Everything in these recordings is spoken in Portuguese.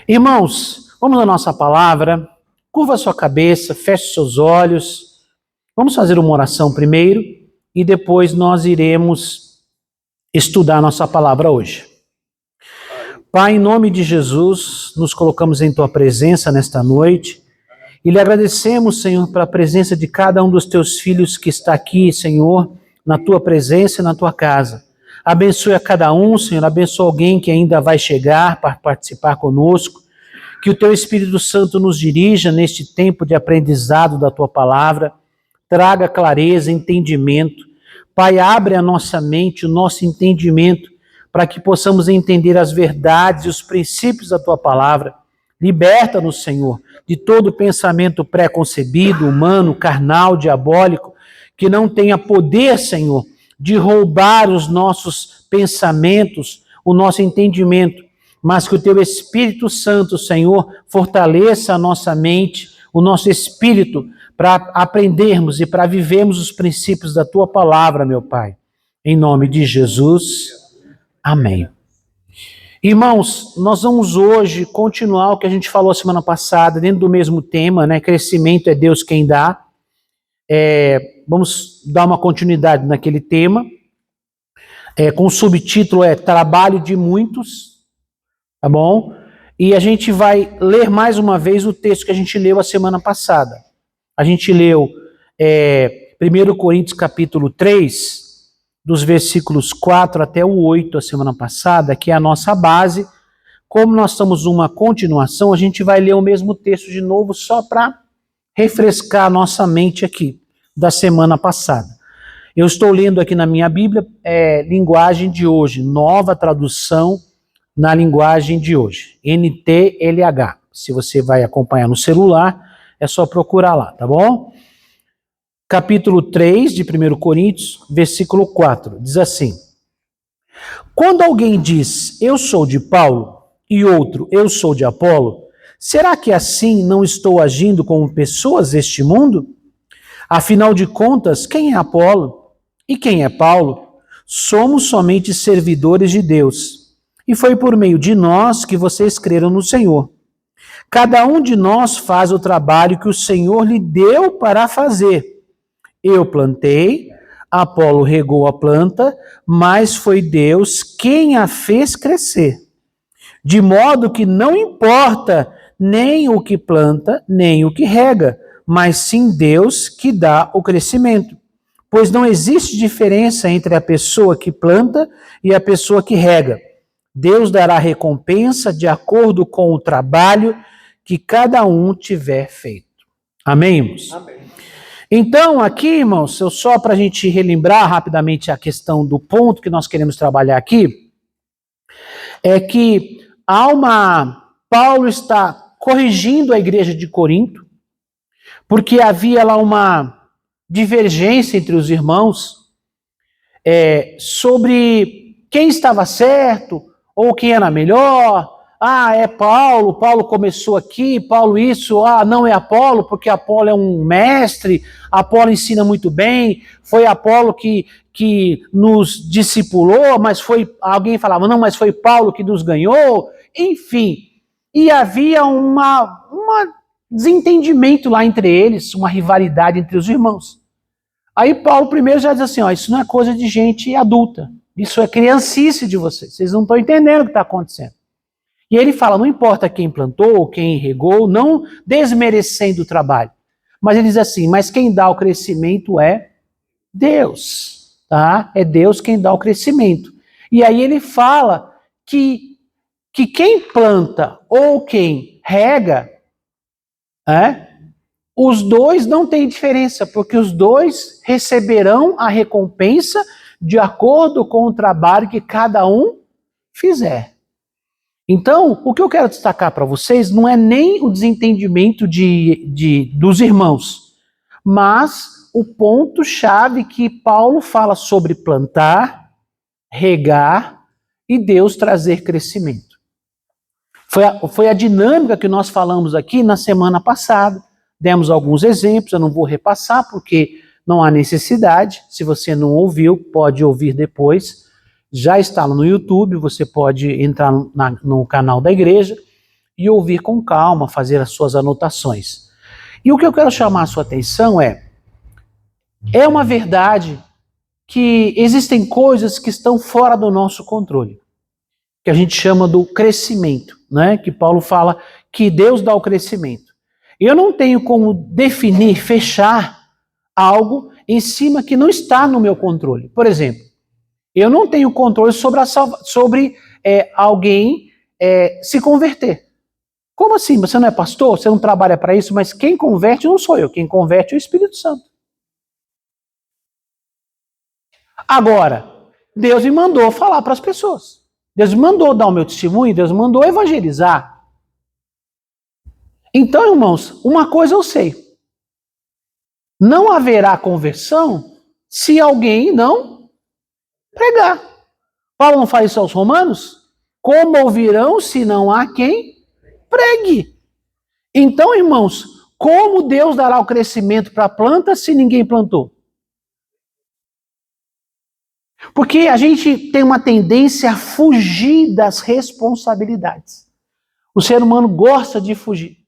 Irmãos, vamos à nossa palavra. Curva a sua cabeça, feche seus olhos. Vamos fazer uma oração primeiro e depois nós iremos estudar a nossa palavra hoje. Pai, em nome de Jesus, nos colocamos em Tua presença nesta noite e lhe agradecemos, Senhor, pela presença de cada um dos Teus filhos que está aqui, Senhor, na Tua presença e na Tua casa. Abençoe a cada um, Senhor, abençoe alguém que ainda vai chegar para participar conosco. Que o Teu Espírito Santo nos dirija neste tempo de aprendizado da Tua palavra, traga clareza, entendimento. Pai, abre a nossa mente, o nosso entendimento, para que possamos entender as verdades e os princípios da Tua palavra. Liberta-nos, Senhor, de todo pensamento pré-concebido, humano, carnal, diabólico, que não tenha poder, Senhor, de roubar os nossos pensamentos, o nosso entendimento, mas que o Teu Espírito Santo, Senhor, fortaleça a nossa mente, o nosso espírito, para aprendermos e para vivermos os princípios da Tua palavra, meu Pai. Em nome de Jesus, amém. Irmãos, nós vamos hoje continuar o que a gente falou semana passada, dentro do mesmo tema, né? Crescimento é Deus quem dá. Vamos dar uma continuidade naquele tema, com o subtítulo Trabalho de Muitos, tá bom? E a gente vai ler mais uma vez o texto que a gente leu a semana passada. A gente leu 1 Coríntios capítulo 3, dos versículos 4 até o 8 a semana passada, que é a nossa base. Como nós estamos numa continuação, a gente vai ler o mesmo texto de novo só para refrescar a nossa mente aqui, da semana passada. Eu estou lendo aqui na minha Bíblia, linguagem de hoje, nova tradução na linguagem de hoje, NTLH. Se você vai acompanhar no celular, é só procurar lá, tá bom? Capítulo 3 de 1 Coríntios, versículo 4, diz assim: Quando alguém diz, eu sou de Paulo, e outro, eu sou de Apolo, será que assim não estou agindo como pessoas deste mundo? Afinal de contas, quem é Apolo? E quem é Paulo? Somos somente servidores de Deus. E foi por meio de nós que vocês creram no Senhor. Cada um de nós faz o trabalho que o Senhor lhe deu para fazer. Eu plantei, Apolo regou a planta, mas foi Deus quem a fez crescer. De modo que não importa nem o que planta, nem o que rega, mas sim Deus que dá o crescimento. Pois não existe diferença entre a pessoa que planta e a pessoa que rega. Deus dará recompensa de acordo com o trabalho que cada um tiver feito. Amém, irmãos? Amém. Então, aqui, irmãos, só para a gente relembrar rapidamente a questão do ponto que nós queremos trabalhar aqui, é que Paulo está corrigindo a igreja de Corinto, porque havia lá uma divergência entre os irmãos sobre quem estava certo ou quem era melhor. É Paulo começou aqui, Paulo isso, não é Apolo, porque Apolo é um mestre, Apolo ensina muito bem, foi Apolo que nos discipulou, alguém falava, não, mas foi Paulo que nos ganhou, enfim. E havia um desentendimento lá entre eles, uma rivalidade entre os irmãos. Aí Paulo primeiro já diz assim, isso não é coisa de gente adulta, isso é criancice de vocês não estão entendendo o que está acontecendo. E ele fala, não importa quem plantou, quem regou, não desmerecendo o trabalho. Mas ele diz assim, mas quem dá o crescimento é Deus, tá? É Deus quem dá o crescimento. E aí ele fala que quem planta ou quem rega, os dois não têm diferença, porque os dois receberão a recompensa de acordo com o trabalho que cada um fizer. Então, o que eu quero destacar para vocês não é nem o desentendimento dos irmãos, mas o ponto-chave que Paulo fala sobre plantar, regar e Deus trazer crescimento. Foi a dinâmica que nós falamos aqui na semana passada, demos alguns exemplos, eu não vou repassar porque não há necessidade, se você não ouviu, pode ouvir depois. Já está no YouTube, você pode entrar no canal da igreja e ouvir com calma, fazer as suas anotações. E o que eu quero chamar a sua atenção é uma verdade que existem coisas que estão fora do nosso controle, que a gente chama do crescimento, né? Que Paulo fala que Deus dá o crescimento. Eu não tenho como definir, fechar algo em cima que não está no meu controle. Por exemplo, eu não tenho controle sobre alguém se converter. Como assim? Você não é pastor? Você não trabalha para isso? Mas quem converte não sou eu. Quem converte é o Espírito Santo. Agora, Deus me mandou falar para as pessoas. Deus me mandou dar o meu testemunho. Deus me mandou evangelizar. Então, irmãos, uma coisa eu sei. Não haverá conversão se alguém não pregar. Paulo não fala isso aos romanos? Como ouvirão se não há quem pregue? Então, irmãos, como Deus dará o crescimento para a planta se ninguém plantou? Porque a gente tem uma tendência a fugir das responsabilidades. O ser humano gosta de fugir.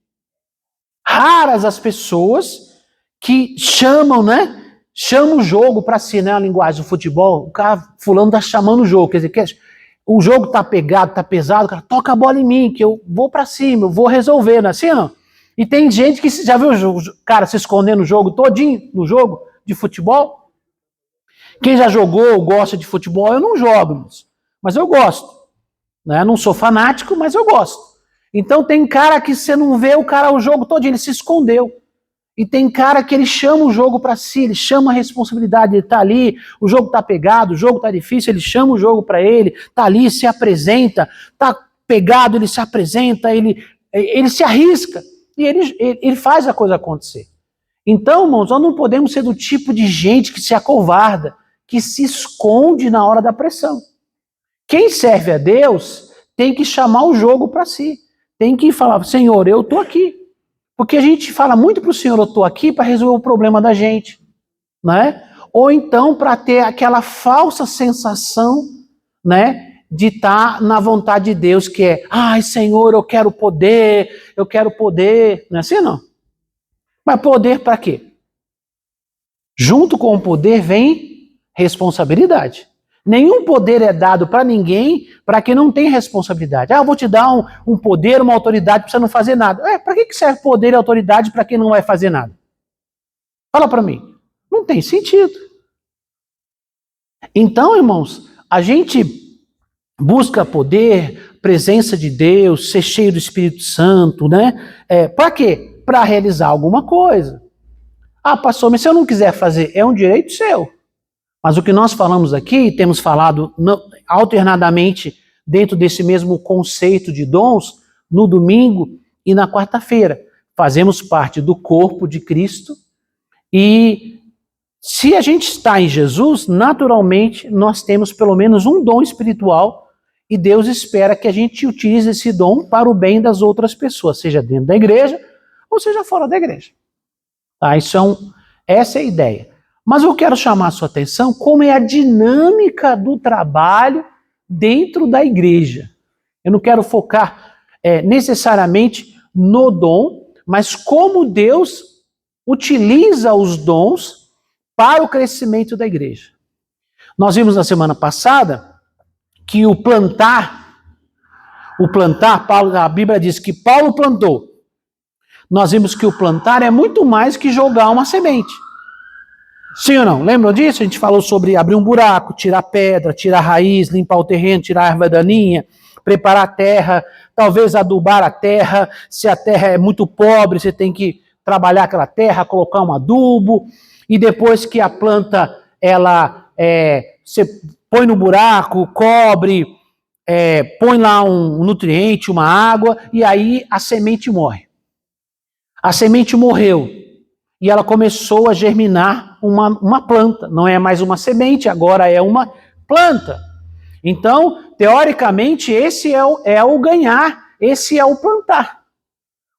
Raras as pessoas que chamam, né? Chamam o jogo para si, né? A linguagem do futebol. O cara, fulano tá chamando o jogo. Quer dizer, o jogo tá pegado, tá pesado. O cara, toca a bola em mim, que eu vou para cima, eu vou resolver, não é assim, não? E tem gente que já viu o cara se escondendo no jogo todinho, no jogo de futebol. Quem já jogou ou gosta de futebol, eu não jogo, mas eu gosto. Né? Não sou fanático, mas eu gosto. Então tem cara que você não vê o jogo todinho, ele se escondeu. E tem cara que ele chama o jogo para si, ele chama a responsabilidade, ele tá ali, o jogo tá pegado, o jogo tá difícil, ele chama o jogo para ele, tá ali, se apresenta, tá pegado, ele se apresenta, ele se arrisca e ele faz a coisa acontecer. Então, irmãos, nós não podemos ser do tipo de gente que se acovarda, que se esconde na hora da pressão. Quem serve a Deus tem que chamar o jogo para si. Tem que falar, Senhor, eu estou aqui. Porque a gente fala muito para o Senhor, eu estou aqui para resolver o problema da gente. Né? Ou então para ter aquela falsa sensação, né, de estar na vontade de Deus, que é, ai Senhor, eu quero poder. Não é assim não? Mas poder para quê? Junto com o poder vem responsabilidade. Nenhum poder é dado para ninguém para quem não tem responsabilidade. Ah, eu vou te dar um poder, uma autoridade para você não fazer nada. Para que serve poder e autoridade para quem não vai fazer nada? Fala para mim. Não tem sentido. Então, irmãos, a gente busca poder, presença de Deus, ser cheio do Espírito Santo, né? Para quê? Para realizar alguma coisa. Ah, pastor, mas se eu não quiser fazer, é um direito seu. Mas o que nós falamos aqui, temos falado alternadamente dentro desse mesmo conceito de dons, no domingo e na quarta-feira. Fazemos parte do corpo de Cristo e se a gente está em Jesus, naturalmente nós temos pelo menos um dom espiritual e Deus espera que a gente utilize esse dom para o bem das outras pessoas, seja dentro da igreja ou seja fora da igreja. Tá? Essa é a ideia. Mas eu quero chamar a sua atenção como é a dinâmica do trabalho dentro da igreja. Eu não quero focar necessariamente no dom, mas como Deus utiliza os dons para o crescimento da igreja. Nós vimos na semana passada que o plantar, a Bíblia diz que Paulo plantou. Nós vimos que o plantar é muito mais que jogar uma semente. Sim ou não? Lembram disso? A gente falou sobre abrir um buraco, tirar pedra, tirar raiz, limpar o terreno, tirar a erva daninha, preparar a terra, talvez adubar a terra. Se a terra é muito pobre, você tem que trabalhar aquela terra, colocar um adubo. E depois que a planta, você põe no buraco, cobre, põe lá um nutriente, uma água, e aí a semente morre. A semente morreu. E ela começou a germinar uma planta. Não é mais uma semente, agora é uma planta. Então, teoricamente, esse é o ganhar, esse é o plantar.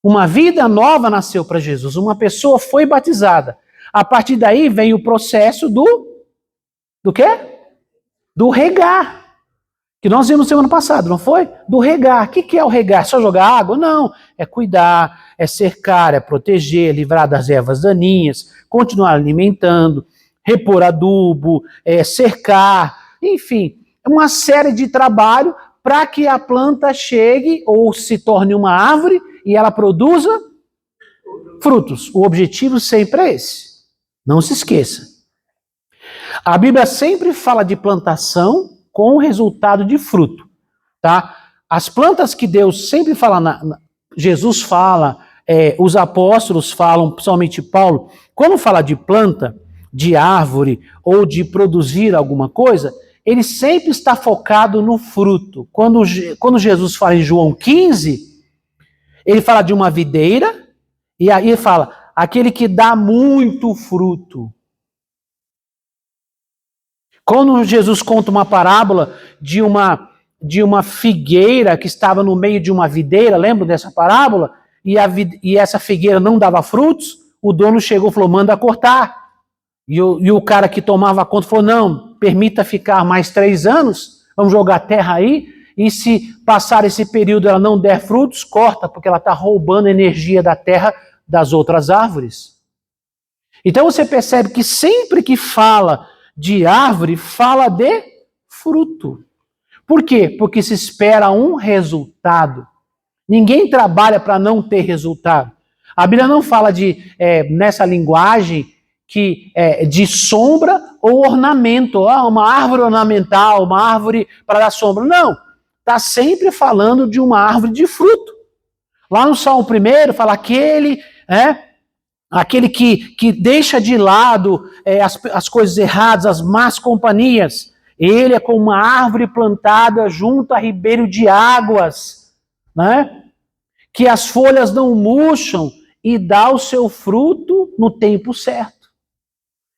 Uma vida nova nasceu para Jesus, uma pessoa foi batizada. A partir daí vem o processo do quê? Do regar. Que nós vimos semana passada, não foi? Do regar. O que é o regar? É só jogar água? Não. É cuidar, é cercar, é proteger, livrar das ervas daninhas, continuar alimentando, repor adubo, cercar, enfim, uma série de trabalho para que a planta chegue ou se torne uma árvore e ela produza frutos. O objetivo sempre é esse. Não se esqueça. A Bíblia sempre fala de plantação com o resultado de fruto, tá? As plantas que Deus sempre fala, Jesus fala, os apóstolos falam, principalmente Paulo, quando fala de planta, de árvore ou de produzir alguma coisa, ele sempre está focado no fruto. Quando Jesus fala em João 15, ele fala de uma videira e aí ele fala, aquele que dá muito fruto. Quando Jesus conta uma parábola de uma figueira que estava no meio de uma videira, lembra dessa parábola? E essa figueira não dava frutos, o dono chegou e falou, manda cortar. E o cara que tomava conta falou, não, permita ficar mais 3 anos, vamos jogar terra aí, e se passar esse período ela não der frutos, corta, porque ela está roubando energia da terra das outras árvores. Então você percebe que sempre que fala de árvore, fala de fruto. Por quê? Porque se espera um resultado. Ninguém trabalha para não ter resultado. A Bíblia não fala nessa linguagem de sombra ou ornamento. Uma árvore ornamental, uma árvore para dar sombra. Não. Está sempre falando de uma árvore de fruto. Lá no Salmo 1 fala aquele que deixa de lado as coisas erradas, as más companhias. Ele é como uma árvore plantada junto a ribeiro de águas, né? Que as folhas não murcham e dá o seu fruto no tempo certo.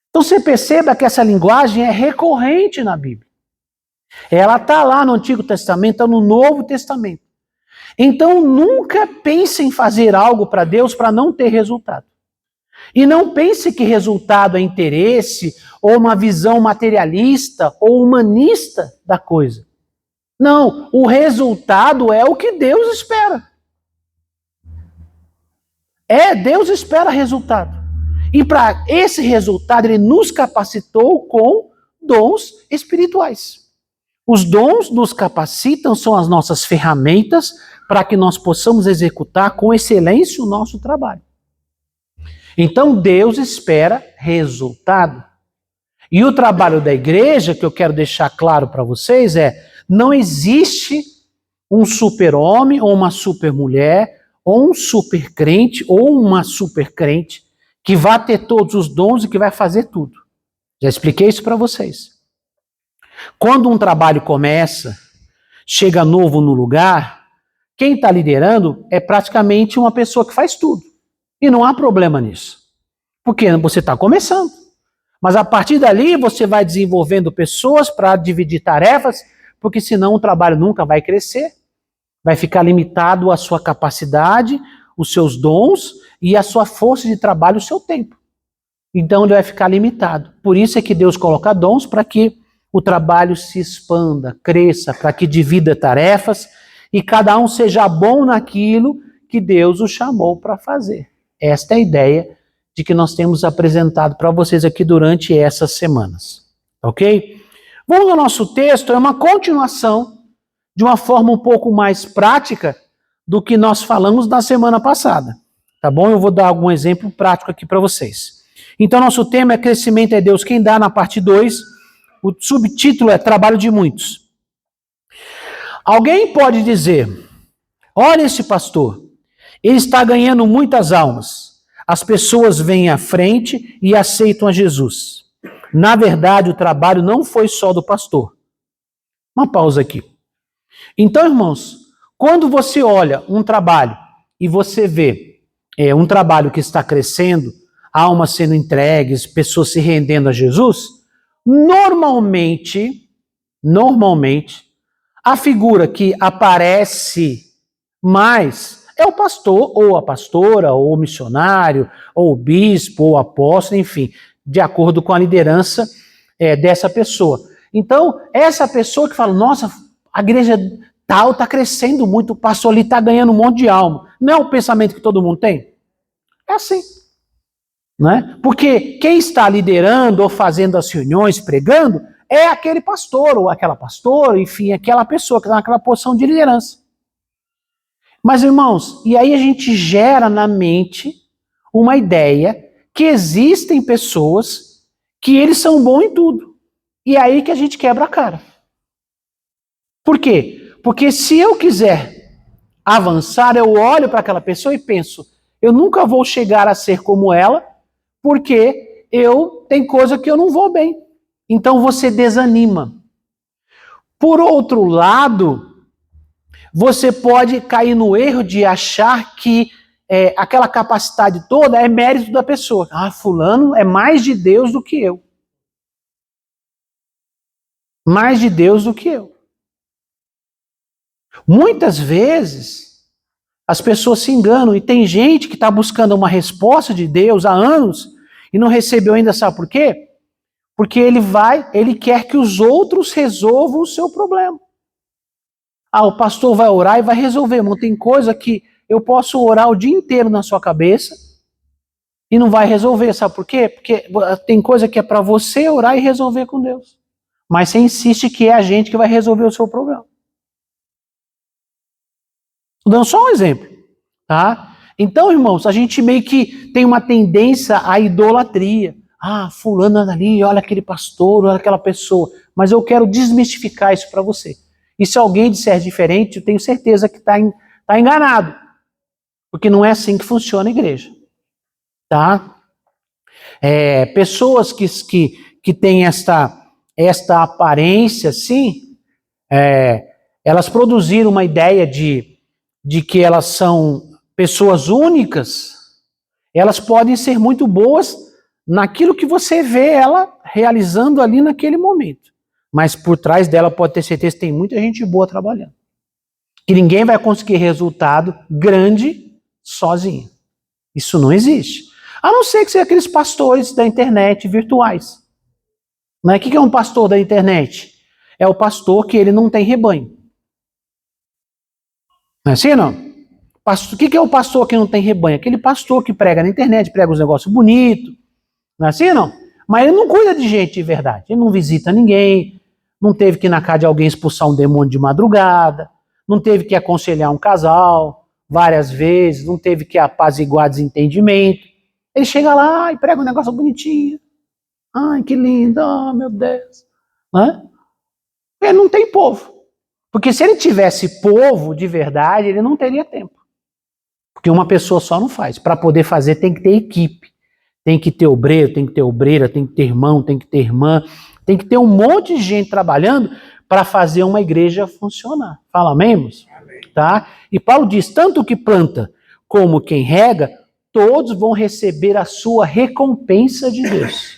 Então você perceba que essa linguagem é recorrente na Bíblia. Ela está lá no Antigo Testamento, está no Novo Testamento. Então nunca pense em fazer algo para Deus para não ter resultado. E não pense que resultado é interesse, ou uma visão materialista, ou humanista da coisa. Não, o resultado é o que Deus espera. Deus espera resultado. E para esse resultado, Ele nos capacitou com dons espirituais. Os dons nos capacitam, são as nossas ferramentas para que nós possamos executar com excelência o nosso trabalho. Então Deus espera resultado. E o trabalho da igreja, que eu quero deixar claro para vocês, não existe um super-homem ou uma super-mulher, ou um super-crente ou uma super-crente que vai ter todos os dons e que vai fazer tudo. Já expliquei isso para vocês. Quando um trabalho começa, chega novo no lugar, quem está liderando é praticamente uma pessoa que faz tudo. E não há problema nisso. Porque você está começando. Mas a partir dali você vai desenvolvendo pessoas para dividir tarefas, porque senão o trabalho nunca vai crescer. Vai ficar limitado à sua capacidade, os seus dons e a sua força de trabalho, o seu tempo. Então ele vai ficar limitado. Por isso é que Deus coloca dons para que o trabalho se expanda, cresça, para que divida tarefas e cada um seja bom naquilo que Deus o chamou para fazer. Esta é a ideia de que nós temos apresentado para vocês aqui durante essas semanas. Ok? Vamos ao nosso texto, é uma continuação de uma forma um pouco mais prática do que nós falamos na semana passada. Tá bom? Eu vou dar algum exemplo prático aqui para vocês. Então, nosso tema é Crescimento é Deus quem dá, na parte 2. O subtítulo é Trabalho de Muitos. Alguém pode dizer, olha esse pastor, ele está ganhando muitas almas. As pessoas vêm à frente e aceitam a Jesus. Na verdade, o trabalho não foi só do pastor. Uma pausa aqui. Então, irmãos, quando você olha um trabalho e você vê um trabalho que está crescendo, almas sendo entregues, pessoas se rendendo a Jesus, normalmente, a figura que aparece mais é o pastor, ou a pastora, ou o missionário, ou o bispo, ou o apóstolo, enfim, de acordo com a liderança dessa pessoa. Então, essa pessoa que fala, nossa, a igreja tal está crescendo muito, o pastor ali está ganhando um monte de alma. Não é o pensamento que todo mundo tem? É assim. Né? Porque quem está liderando ou fazendo as reuniões, pregando, é aquele pastor ou aquela pastora, enfim, aquela pessoa que está naquela posição de liderança. Mas, irmãos, e aí a gente gera na mente uma ideia que existem pessoas que eles são bons em tudo. E é aí que a gente quebra a cara. Por quê? Porque se eu quiser avançar, eu olho para aquela pessoa e penso, eu nunca vou chegar a ser como ela, porque tem coisa que eu não vou bem. Então você desanima. Por outro lado, você pode cair no erro de achar que aquela capacidade toda é mérito da pessoa. Ah, fulano é mais de Deus do que eu. Mais de Deus do que eu. Muitas vezes, as pessoas se enganam e tem gente que está buscando uma resposta de Deus há anos e não recebeu ainda, sabe por quê? Porque ele quer que os outros resolvam o seu problema. Ah, o pastor vai orar e vai resolver. Mas tem coisa que eu posso orar o dia inteiro na sua cabeça e não vai resolver, sabe por quê? Porque tem coisa que é para você orar e resolver com Deus. Mas você insiste que é a gente que vai resolver o seu problema. Estou dando só um exemplo, tá? Então, irmãos, a gente meio que tem uma tendência à idolatria. Ah, fulano anda ali, olha aquele pastor, olha aquela pessoa. Mas eu quero desmistificar isso para você. E se alguém disser diferente, eu tenho certeza que está enganado. Porque não é assim que funciona a igreja. Tá? Pessoas que têm esta aparência, assim, elas produziram uma ideia de que elas são pessoas únicas, elas podem ser muito boas naquilo que você vê ela realizando ali naquele momento. Mas por trás dela pode ter certeza que tem muita gente boa trabalhando. Que ninguém vai conseguir resultado grande sozinho. Isso não existe. A não ser que seja aqueles pastores da internet virtuais. Não é? O que é um pastor da internet? É o pastor que ele não tem rebanho. Não é assim, não? O que é o pastor que não tem rebanho? Aquele pastor que prega na internet, prega uns negócios bonitos. Não é assim, não? Mas ele não cuida de gente de verdade. Ele não visita ninguém, não teve que ir na casa de alguém expulsar um demônio de madrugada, não teve que aconselhar um casal várias vezes, não teve que apaziguar desentendimento. Ele chega lá e prega um negócio bonitinho. Ai, que lindo, oh, meu Deus. Ele não tem povo. Porque se ele tivesse povo de verdade, ele não teria tempo. Porque uma pessoa só não faz. Para poder fazer tem que ter equipe. Tem que ter obreiro, tem que ter obreira, tem que ter irmão, tem que ter irmã. Tem que ter um monte de gente trabalhando para fazer uma igreja funcionar. Fala, amém, irmãos? Amém. Tá? E Paulo diz, tanto que planta como quem rega, todos vão receber a sua recompensa de Deus.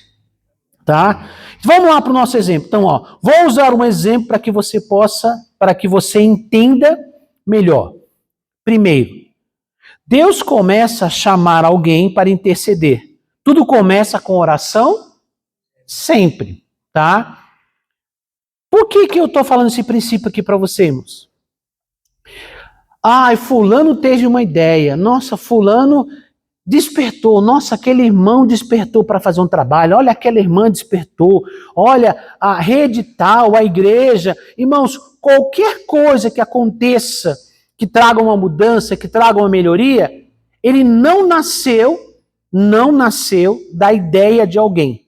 Tá? Vamos lá para o nosso exemplo. Então, vou usar um exemplo para que você entenda melhor. Primeiro, Deus começa a chamar alguém para interceder. Tudo começa com oração? Sempre, tá? Por que eu estou falando esse princípio aqui para você, irmãos? Fulano teve uma ideia. Nossa, fulano despertou. Nossa, aquele irmão despertou para fazer um trabalho. Olha, aquela irmã despertou. Olha, a rede tal, a igreja. Irmãos, qualquer coisa que aconteça, que traga uma mudança, que traga uma melhoria, ele não nasceu da ideia de alguém.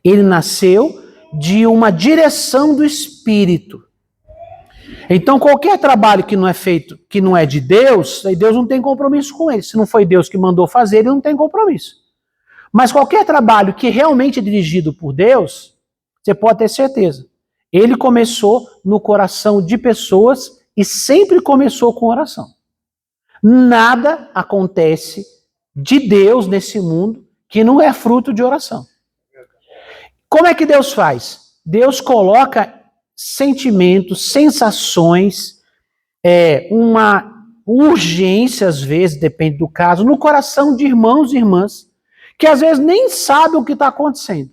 Ele nasceu de uma direção do Espírito. Então, qualquer trabalho que não é feito, que não é de Deus, aí Deus não tem compromisso com ele. Se não foi Deus que mandou fazer, ele não tem compromisso. Mas qualquer trabalho que realmente é dirigido por Deus, você pode ter certeza. Ele começou no coração de pessoas e sempre começou com oração. Nada acontece de Deus nesse mundo que não é fruto de oração. Como é que Deus faz? Deus coloca sentimentos, sensações, uma urgência, às vezes, depende do caso, no coração de irmãos e irmãs, que às vezes nem sabem o que está acontecendo,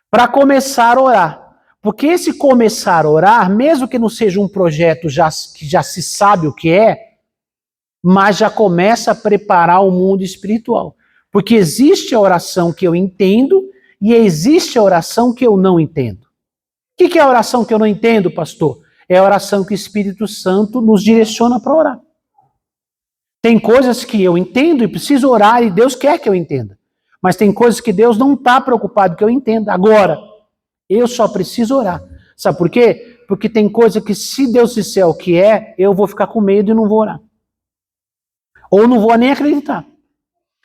para começar a orar. Porque esse começar a orar, mesmo que não seja um projeto que já se sabe o que é, mas já começa a preparar o mundo espiritual. Porque existe a oração que eu entendo e existe a oração que eu não entendo. O que é a oração que eu não entendo, pastor? É a oração que o Espírito Santo nos direciona para orar. Tem coisas que eu entendo e preciso orar e Deus quer que eu entenda. Mas tem coisas que Deus não está preocupado que eu entenda. Agora, eu só preciso orar. Sabe por quê? Porque tem coisa que se Deus disser o que é, eu vou ficar com medo e não vou orar. Ou não vou nem acreditar.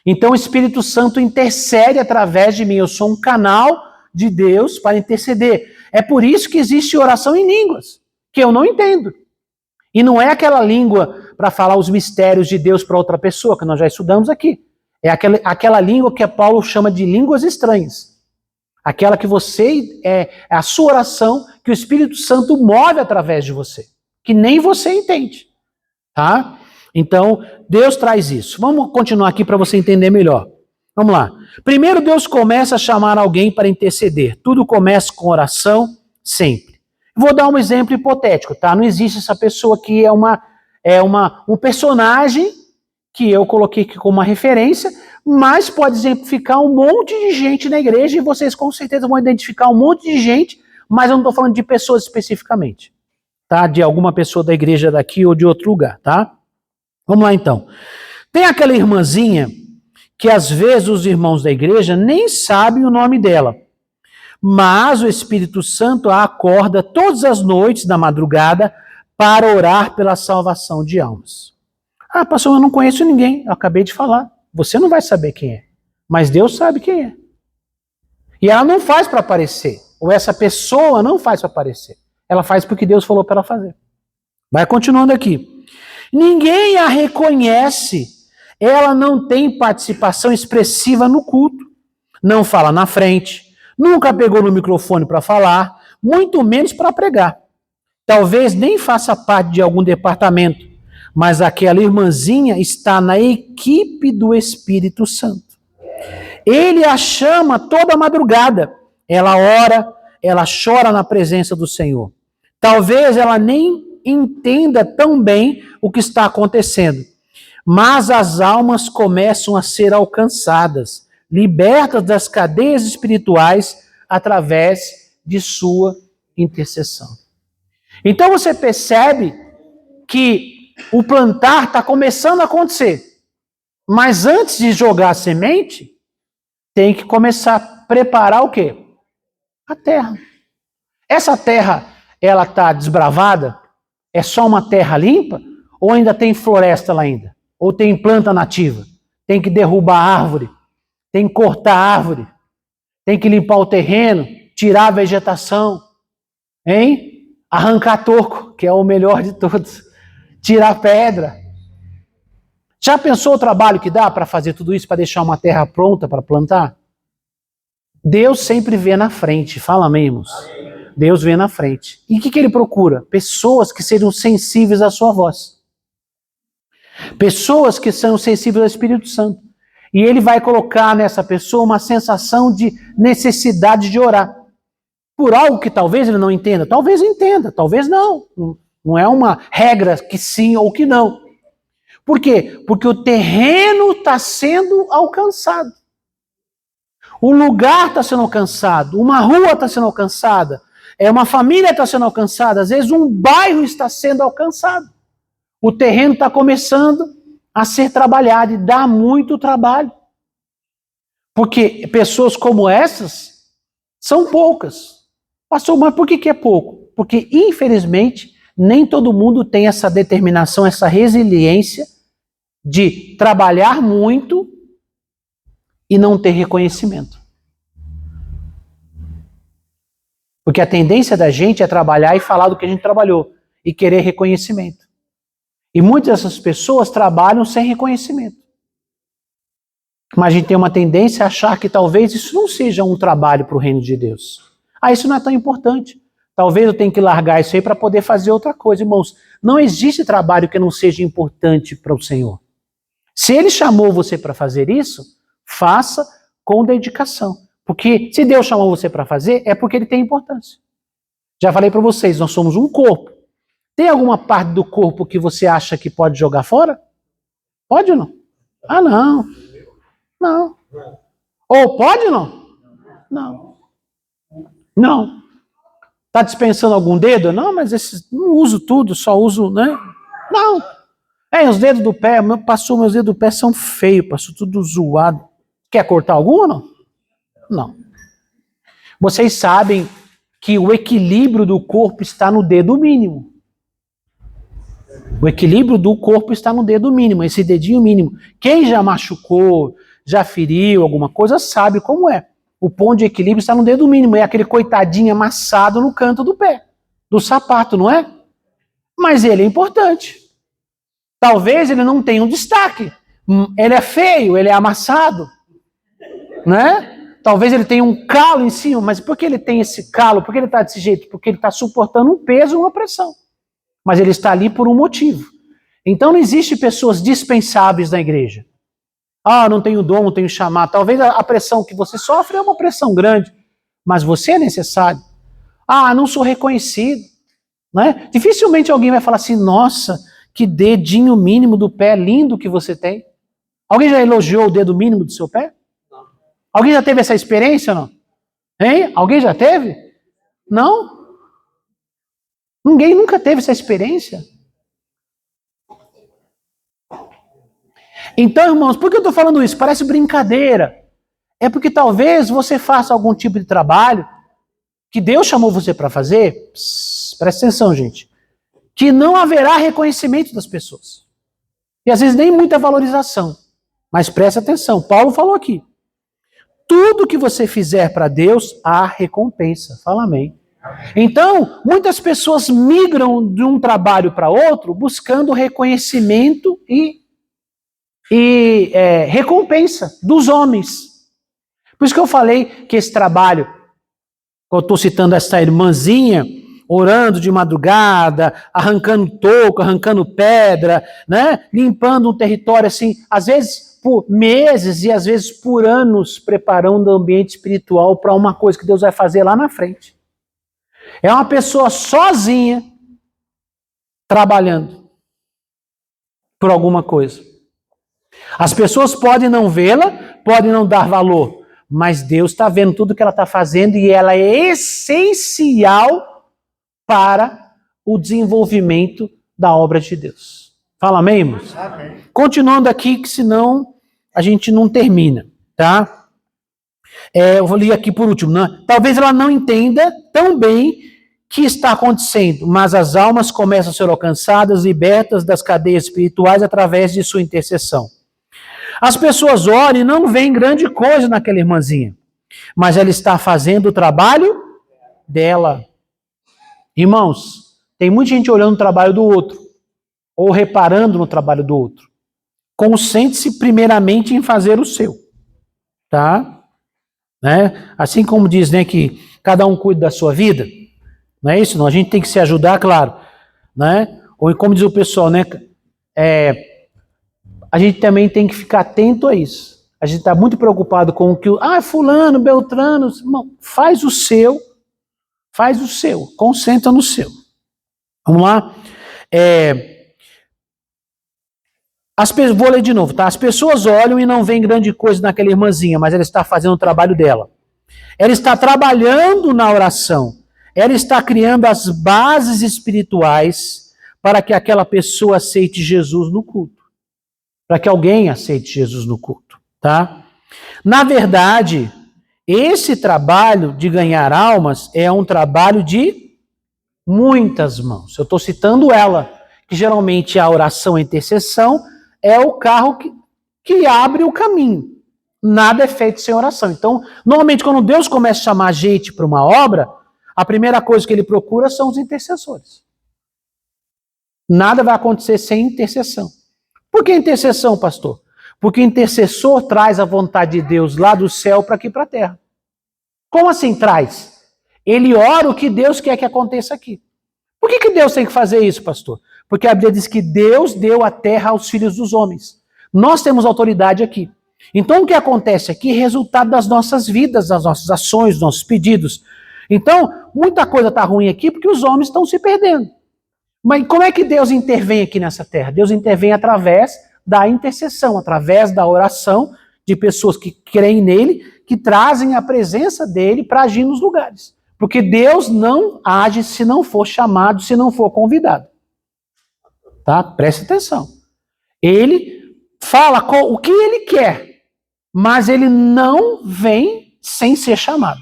Então o Espírito Santo intercede através de mim. Eu sou um canal de Deus para interceder. É por isso que existe oração em línguas, que eu não entendo. E não é aquela língua para falar os mistérios de Deus para outra pessoa, que nós já estudamos aqui. É aquela língua que Paulo chama de línguas estranhas. Aquela que você, é a sua oração, que o Espírito Santo move através de você. Que nem você entende. Tá? Então, Deus traz isso. Vamos continuar aqui para você entender melhor. Vamos lá. Primeiro, Deus começa a chamar alguém para interceder. Tudo começa com oração, sempre. Vou dar um exemplo hipotético, tá? Não existe essa pessoa que é um personagem que eu coloquei aqui como uma referência, mas pode exemplificar um monte de gente na igreja e vocês com certeza vão identificar um monte de gente, mas eu não estou falando de pessoas especificamente, tá? De alguma pessoa da igreja daqui ou de outro lugar, tá? Vamos lá então. Tem aquela irmãzinha que às vezes os irmãos da igreja nem sabem o nome dela, mas o Espírito Santo a acorda todas as noites da madrugada para orar pela salvação de almas. Ah, pastor, eu não conheço ninguém, eu acabei de falar. Você não vai saber quem é, mas Deus sabe quem é. E ela não faz para aparecer, ou essa pessoa não faz para aparecer. Ela faz porque Deus falou para ela fazer. Vai continuando aqui. Ninguém a reconhece, ela não tem participação expressiva no culto, não fala na frente, nunca pegou no microfone para falar, muito menos para pregar. Talvez nem faça parte de algum departamento, mas aquela irmãzinha está na equipe do Espírito Santo. Ele a chama toda madrugada, ela ora, ela chora na presença do Senhor. Talvez ela nem entenda tão bem o que está acontecendo, mas as almas começam a ser alcançadas, libertas das cadeias espirituais através de sua intercessão. Então você percebe que o plantar está começando a acontecer, mas antes de jogar a semente, tem que começar a preparar o quê? A terra. Essa terra, ela está desbravada? É só uma terra limpa? Ou ainda tem floresta lá ainda? Ou tem planta nativa? Tem que derrubar a árvore? Tem que cortar a árvore? Tem que limpar o terreno? Tirar a vegetação? Hein? Arrancar toco, que é o melhor de todos. Tirar pedra. Já pensou o trabalho que dá para fazer tudo isso, para deixar uma terra pronta para plantar? Deus sempre vê na frente. Fala, amém, irmãos? Deus vê na frente. E o que ele procura? Pessoas que sejam sensíveis à sua voz. Pessoas que são sensíveis ao Espírito Santo. E ele vai colocar nessa pessoa uma sensação de necessidade de orar. Por algo que talvez ele não entenda. Talvez entenda, talvez não. Não é uma regra que sim ou que não. Por quê? Porque o terreno está sendo alcançado. O lugar está sendo alcançado. Uma rua está sendo alcançada. Uma família está sendo alcançada. Às vezes um bairro está sendo alcançado. O terreno está começando a ser trabalhado e dá muito trabalho. Porque pessoas como essas são poucas. Pastor, mas por que é pouco? Porque, infelizmente, nem todo mundo tem essa determinação, essa resiliência de trabalhar muito e não ter reconhecimento. Porque a tendência da gente é trabalhar e falar do que a gente trabalhou e querer reconhecimento. E muitas dessas pessoas trabalham sem reconhecimento. Mas a gente tem uma tendência a achar que talvez isso não seja um trabalho para o reino de Deus. Ah, isso não é tão importante. Talvez eu tenha que largar isso aí para poder fazer outra coisa. Irmãos, não existe trabalho que não seja importante para o Senhor. Se Ele chamou você para fazer isso, faça com dedicação. Porque se Deus chamou você para fazer, é porque Ele tem importância. Já falei para vocês, nós somos um corpo. Tem alguma parte do corpo que você acha que pode jogar fora? Pode ou não? Ah, não. Não. Ou pode ou não? Não. Não. Está dispensando algum dedo? Não, mas não uso tudo, só uso, né? Não. Os dedos do pé, meus dedos do pé são feios, passou tudo zoado. Quer cortar algum ou não? Não. Vocês sabem que o equilíbrio do corpo está no dedo mínimo. O equilíbrio do corpo está no dedo mínimo, esse dedinho mínimo. Quem já machucou, já feriu alguma coisa, sabe como é. O ponto de equilíbrio está no dedo mínimo, é aquele coitadinho amassado no canto do pé, do sapato, não é? Mas ele é importante. Talvez ele não tenha um destaque. Ele é feio, ele é amassado, né? Talvez ele tenha um calo em cima, mas por que ele tem esse calo? Por que ele está desse jeito? Porque ele está suportando um peso, uma pressão. Mas ele está ali por um motivo. Então não existe pessoas dispensáveis na igreja. Ah, não tenho dom, não tenho chamado. Talvez a pressão que você sofre é uma pressão grande, mas você é necessário. Ah, não sou reconhecido. Né? Dificilmente alguém vai falar assim, nossa, que dedinho mínimo do pé lindo que você tem. Alguém já elogiou o dedo mínimo do seu pé? Não. Alguém já teve essa experiência ou não? Hein? Alguém já teve? Não? Ninguém nunca teve essa experiência. Então, irmãos, por que eu estou falando isso? Parece brincadeira. É porque talvez você faça algum tipo de trabalho que Deus chamou você para fazer. Presta atenção, gente. Que não haverá reconhecimento das pessoas. E às vezes nem muita valorização. Mas presta atenção, Paulo falou aqui. Tudo que você fizer para Deus, há recompensa. Fala amém. Então, muitas pessoas migram de um trabalho para outro buscando reconhecimento e recompensa dos homens. Por isso que eu falei que esse trabalho, eu estou citando essa irmãzinha, orando de madrugada, arrancando toco, arrancando pedra, né? Limpando um território assim, às vezes por meses e às vezes por anos, preparando o ambiente espiritual para uma coisa que Deus vai fazer lá na frente. É uma pessoa sozinha trabalhando por alguma coisa. As pessoas podem não vê-la, podem não dar valor, mas Deus está vendo tudo que ela está fazendo e ela é essencial para o desenvolvimento da obra de Deus. Fala amém, irmãos? Amém. Continuando aqui, que senão a gente não termina, tá? Eu vou ler aqui por último. Né? Talvez ela não entenda tão bem o que está acontecendo, mas as almas começam a ser alcançadas, libertas das cadeias espirituais através de sua intercessão. As pessoas olham e não veem grande coisa naquela irmãzinha, mas ela está fazendo o trabalho dela. Irmãos, tem muita gente olhando o trabalho do outro, ou reparando no trabalho do outro. Concentre-se primeiramente em fazer o seu, tá? Né? Assim como diz, né, que cada um cuida da sua vida, não é isso? Não, a gente tem que se ajudar, claro, né? Ou como diz o pessoal, né? A gente também tem que ficar atento a isso. A gente está muito preocupado com o que fulano, beltrano, irmão, faz o seu, concentra no seu. Vamos lá? Vou ler de novo, tá? As pessoas olham e não veem grande coisa naquela irmãzinha, mas ela está fazendo o trabalho dela. Ela está trabalhando na oração. Ela está criando as bases espirituais para que aquela pessoa aceite Jesus no culto. Para que alguém aceite Jesus no culto, tá? Na verdade, esse trabalho de ganhar almas é um trabalho de muitas mãos. Eu estou citando ela, que geralmente a oração e a intercessão é o carro que abre o caminho. Nada é feito sem oração. Então, normalmente, quando Deus começa a chamar gente para uma obra, a primeira coisa que ele procura são os intercessores. Nada vai acontecer sem intercessão. Por que intercessão, pastor? Porque o intercessor traz a vontade de Deus lá do céu para aqui para a terra. Como assim traz? Ele ora o que Deus quer que aconteça aqui. Por que Deus tem que fazer isso, pastor? Porque a Bíblia diz que Deus deu a terra aos filhos dos homens. Nós temos autoridade aqui. Então o que acontece aqui é resultado das nossas vidas, das nossas ações, dos nossos pedidos. Então, muita coisa está ruim aqui porque os homens estão se perdendo. Mas como é que Deus intervém aqui nessa terra? Deus intervém através da intercessão, através da oração de pessoas que creem nele, que trazem a presença dele para agir nos lugares. Porque Deus não age se não for chamado, se não for convidado. Tá? Preste atenção. Ele fala o que ele quer, mas ele não vem sem ser chamado.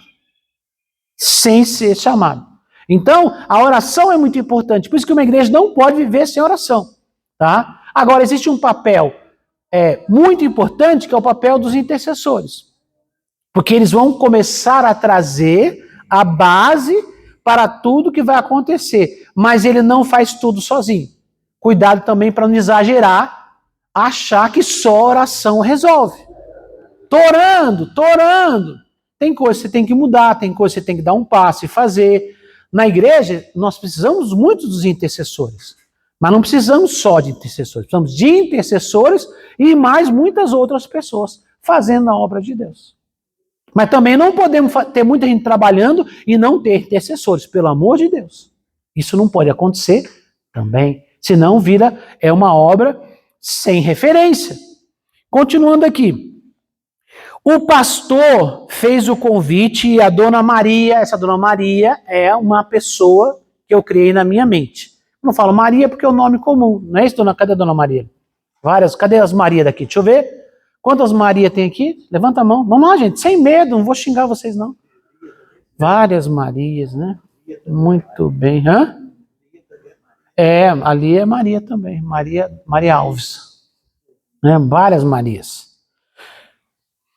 Sem ser chamado. Então, a oração é muito importante. Por isso que uma igreja não pode viver sem oração. Tá? Agora, existe um papel muito importante, que é o papel dos intercessores. Porque eles vão começar a trazer a base para tudo que vai acontecer. Mas ele não faz tudo sozinho. Cuidado também para não exagerar, achar que só oração resolve. Tô orando. Tem coisa que você tem que mudar, tem coisa que você tem que dar um passo e fazer. Na igreja, nós precisamos muito dos intercessores. Mas não precisamos só de intercessores. Precisamos de intercessores e mais muitas outras pessoas fazendo a obra de Deus. Mas também não podemos ter muita gente trabalhando e não ter intercessores, pelo amor de Deus. Isso não pode acontecer também. Senão é uma obra sem referência. Continuando aqui. O pastor fez o convite e a Dona Maria, essa Dona Maria é uma pessoa que eu criei na minha mente. Eu não falo Maria porque é o nome comum, não é isso, dona? Cadê a Dona Maria? Cadê as Maria daqui? Deixa eu ver. Quantas Maria tem aqui? Levanta a mão. Vamos lá, gente, sem medo, não vou xingar vocês não. Várias Marias, né? Muito bem. Hã? Ali é Maria também, Maria Alves. Né? Várias Marias.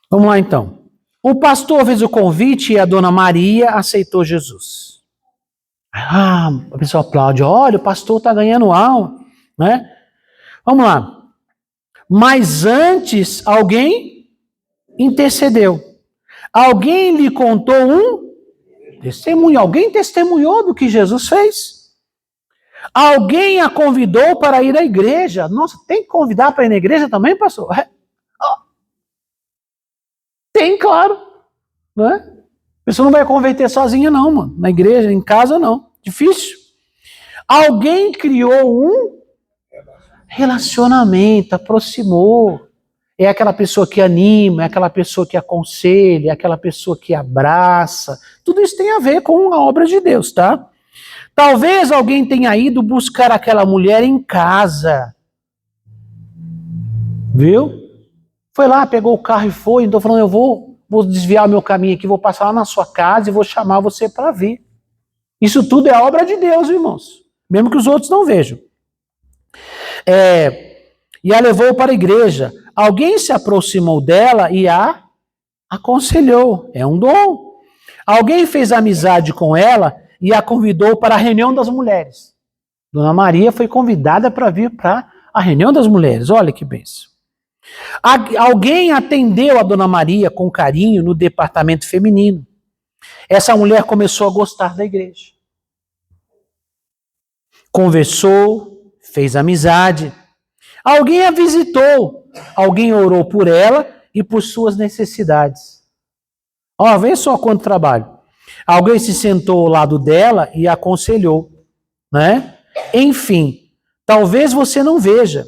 Vamos lá então. O pastor fez o convite e a Dona Maria aceitou Jesus. A pessoa aplaude. Olha, o pastor está ganhando alma. Né? Vamos lá. Mas antes, alguém intercedeu. Alguém lhe contou um testemunho. Alguém testemunhou do que Jesus fez. Alguém a convidou para ir à igreja. Nossa, tem que convidar para ir na igreja também, pastor? Tem, claro. Né? A pessoa não vai converter sozinha não, mano. Na igreja, em casa, não. Difícil. Alguém criou um relacionamento, aproximou. É aquela pessoa que anima, é aquela pessoa que aconselha, é aquela pessoa que abraça. Tudo isso tem a ver com a obra de Deus, tá? Talvez alguém tenha ido buscar aquela mulher em casa. Viu? Foi lá, pegou o carro e foi. Então falando, eu vou desviar o meu caminho aqui, vou passar lá na sua casa e vou chamar você para vir. Isso tudo é obra de Deus, irmãos. Mesmo que os outros não vejam. E a levou para a igreja. Alguém se aproximou dela e a aconselhou. É um dom. Alguém fez amizade com ela e a convidou para a reunião das mulheres. Dona Maria foi convidada para vir para a reunião das mulheres. Olha que bênção. Alguém atendeu a Dona Maria com carinho no departamento feminino. Essa mulher começou a gostar da igreja. Conversou, fez amizade. Alguém a visitou. Alguém orou por ela e por suas necessidades. Vê só quanto trabalho. Alguém se sentou ao lado dela e a aconselhou. Né? Enfim, talvez você não veja.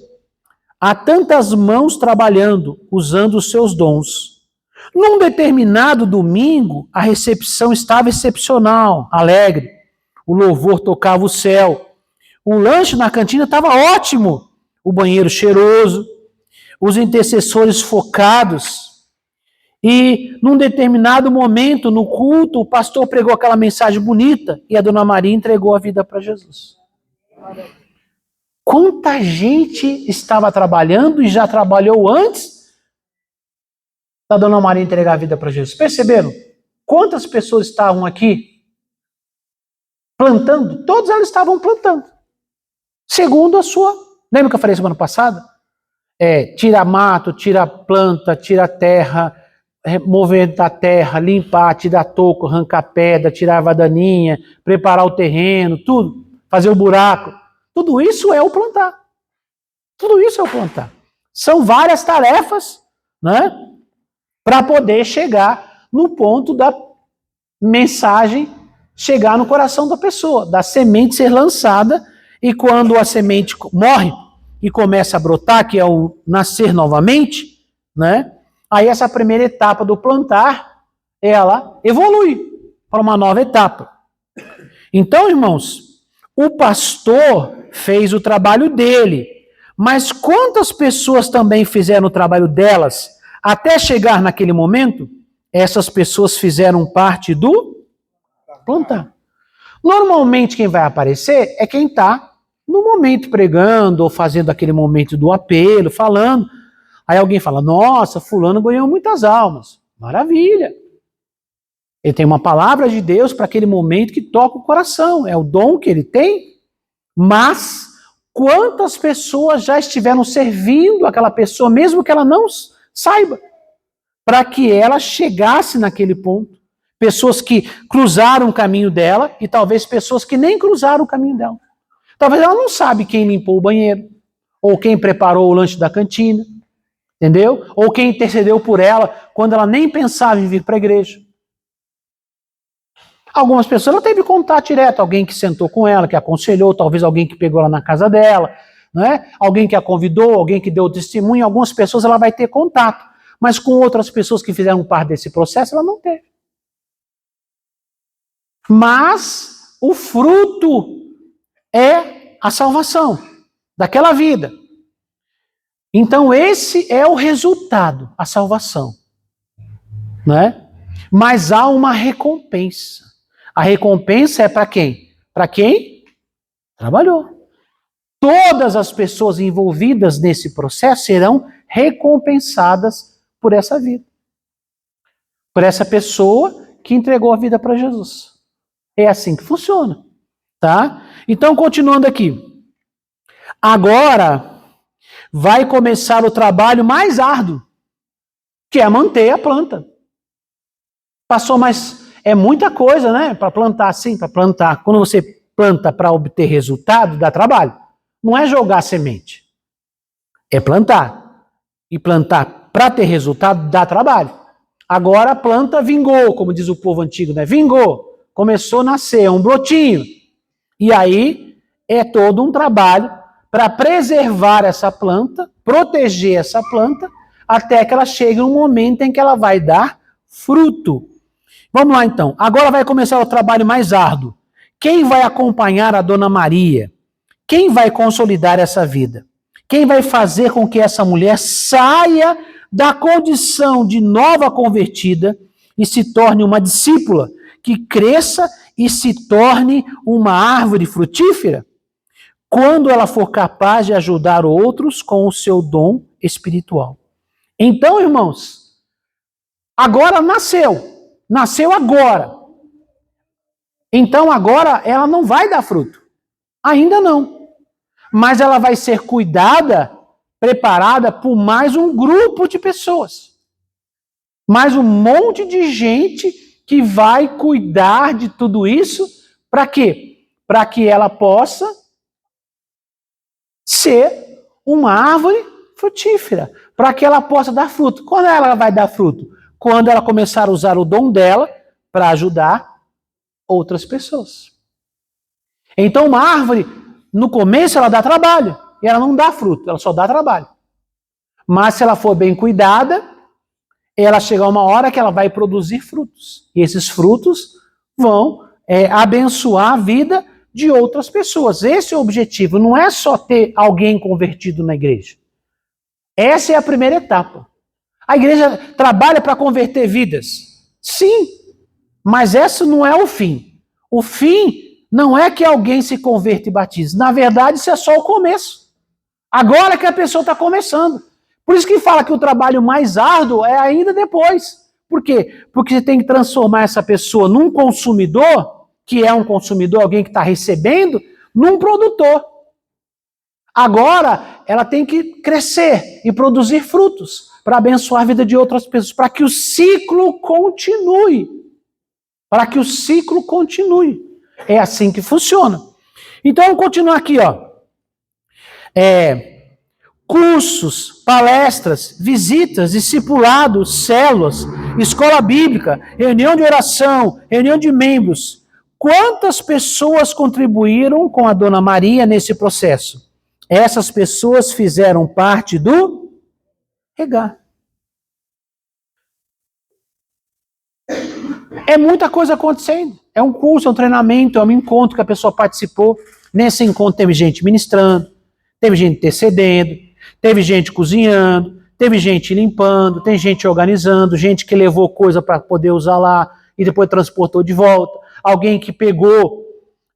Há tantas mãos trabalhando, usando os seus dons. Num determinado domingo, a recepção estava excepcional, alegre. O louvor tocava o céu. O lanche na cantina estava ótimo. O banheiro cheiroso. Os intercessores focados. E num determinado momento, no culto, o pastor pregou aquela mensagem bonita e a Dona Maria entregou a vida para Jesus. Quanta gente estava trabalhando e já trabalhou antes da Dona Maria entregar a vida para Jesus? Perceberam? Quantas pessoas estavam aqui plantando? Todas elas estavam plantando. Segundo a sua... Lembra que eu falei semana passada? Tira mato, tira planta, tira terra, movimentar a terra, limpar, tirar toco, arrancar pedra, tirar a vadaninha, preparar o terreno, tudo. Fazer o buraco. Tudo isso é o plantar. Tudo isso é o plantar. São várias tarefas, né, para poder chegar no ponto da mensagem chegar no coração da pessoa, da semente ser lançada, e quando a semente morre e começa a brotar, que é o nascer novamente, né? Aí essa primeira etapa do plantar, ela evolui para uma nova etapa. Então, irmãos, o pastor fez o trabalho dele, mas quantas pessoas também fizeram o trabalho delas até chegar naquele momento? Essas pessoas fizeram parte do plantar. Normalmente quem vai aparecer é quem está no momento pregando ou fazendo aquele momento do apelo, falando. Aí alguém fala, nossa, fulano ganhou muitas almas. Maravilha. Ele tem uma palavra de Deus para aquele momento que toca o coração. É o dom que ele tem. Mas quantas pessoas já estiveram servindo aquela pessoa, mesmo que ela não saiba, para que ela chegasse naquele ponto? Pessoas que cruzaram o caminho dela e talvez pessoas que nem cruzaram o caminho dela. Talvez ela não sabe quem limpou o banheiro, ou quem preparou o lanche da cantina, entendeu? Ou quem intercedeu por ela quando ela nem pensava em vir para a igreja. Algumas pessoas ela teve contato direto, alguém que sentou com ela, que aconselhou, talvez alguém que pegou ela na casa dela, né? Alguém que a convidou, alguém que deu testemunho. Algumas pessoas ela vai ter contato, mas com outras pessoas que fizeram parte desse processo ela não teve. Mas o fruto é a salvação daquela vida. Então esse é o resultado, a salvação, né? Mas há uma recompensa. A recompensa é para quem? Para quem trabalhou. Todas as pessoas envolvidas nesse processo serão recompensadas por essa vida. Por essa pessoa que entregou a vida para Jesus. É assim que funciona, tá? Então, continuando aqui. Agora vai começar o trabalho mais árduo, que é manter a planta. Passou, mas é muita coisa, né? Para plantar assim, para plantar. Quando você planta para obter resultado, dá trabalho. Não é jogar semente. É plantar. E plantar para ter resultado dá trabalho. Agora a planta vingou, como diz o povo antigo, né? Vingou. Começou a nascer, é um brotinho. E aí é todo um trabalho para preservar essa planta, proteger essa planta, até que ela chegue um momento em que ela vai dar fruto. Vamos lá então. Agora vai começar o trabalho mais árduo. Quem vai acompanhar a Dona Maria? Quem vai consolidar essa vida? Quem vai fazer com que essa mulher saia da condição de nova convertida e se torne uma discípula, que cresça e se torne uma árvore frutífera? Quando ela for capaz de ajudar outros com o seu dom espiritual. Então, irmãos, agora nasceu agora. Então agora ela não vai dar fruto. Ainda não. Mas ela vai ser cuidada, preparada por mais um grupo de pessoas. Mais um monte de gente que vai cuidar de tudo isso. Para quê? Para que ela possa ser uma árvore frutífera. Para que ela possa dar fruto. Quando ela vai dar fruto? Quando ela começar a usar o dom dela para ajudar outras pessoas. Então uma árvore, no começo ela dá trabalho. E ela não dá fruto, ela só dá trabalho. Mas se ela for bem cuidada, ela chega uma hora que ela vai produzir frutos. E esses frutos vão abençoar a vida de outras pessoas. Esse é o objetivo. Não é só ter alguém convertido na igreja. Essa é a primeira etapa. A igreja trabalha para converter vidas. Sim, mas esse não é o fim. O fim não é que alguém se converta e batize. Na verdade, isso é só o começo. Agora que a pessoa está começando. Por isso que fala que o trabalho mais árduo é ainda depois. Por quê? Porque você tem que transformar essa pessoa num consumidor, que é um consumidor, alguém que está recebendo, num produtor. Agora, ela tem que crescer e produzir frutos para abençoar a vida de outras pessoas, para que o ciclo continue. Para que o ciclo continue. É assim que funciona. Então, vamos continuar aqui, ó. Cursos, palestras, visitas, discipulados, células, escola bíblica, reunião de oração, reunião de membros. Quantas pessoas contribuíram com a Dona Maria nesse processo? Essas pessoas fizeram parte do regar. É muita coisa acontecendo. É um curso, é um treinamento, é um encontro que a pessoa participou. Nesse encontro teve gente ministrando, teve gente intercedendo, teve gente cozinhando, teve gente limpando, tem gente organizando, gente que levou coisa para poder usar lá e depois transportou de volta. Alguém que pegou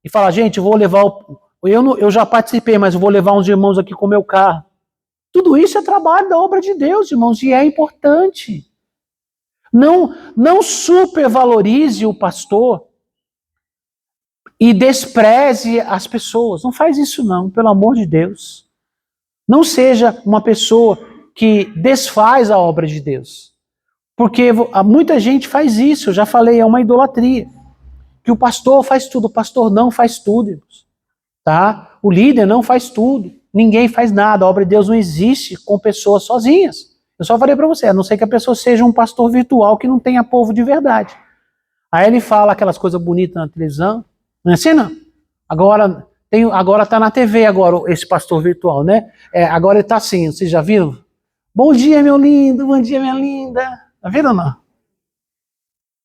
e fala, gente, eu vou levar... Eu já participei, mas eu vou levar uns irmãos aqui com o meu carro. Tudo isso é trabalho da obra de Deus, irmãos, e é importante. Não supervalorize o pastor e despreze as pessoas. Não faz isso não, pelo amor de Deus. Não seja uma pessoa que desfaz a obra de Deus. Porque muita gente faz isso, eu já falei, é uma idolatria. Que o pastor faz tudo, o pastor não faz tudo, irmãos. Tá? O líder não faz tudo, ninguém faz nada, a obra de Deus não existe com pessoas sozinhas. Eu só falei para você, a não ser que a pessoa seja um pastor virtual que não tenha povo de verdade. Aí ele fala aquelas coisas bonitas na televisão, não é assim não? Agora tá na TV agora esse pastor virtual, né? Agora ele tá assim, vocês já viram? Bom dia, meu lindo, bom dia, minha linda. Tá vendo ou não?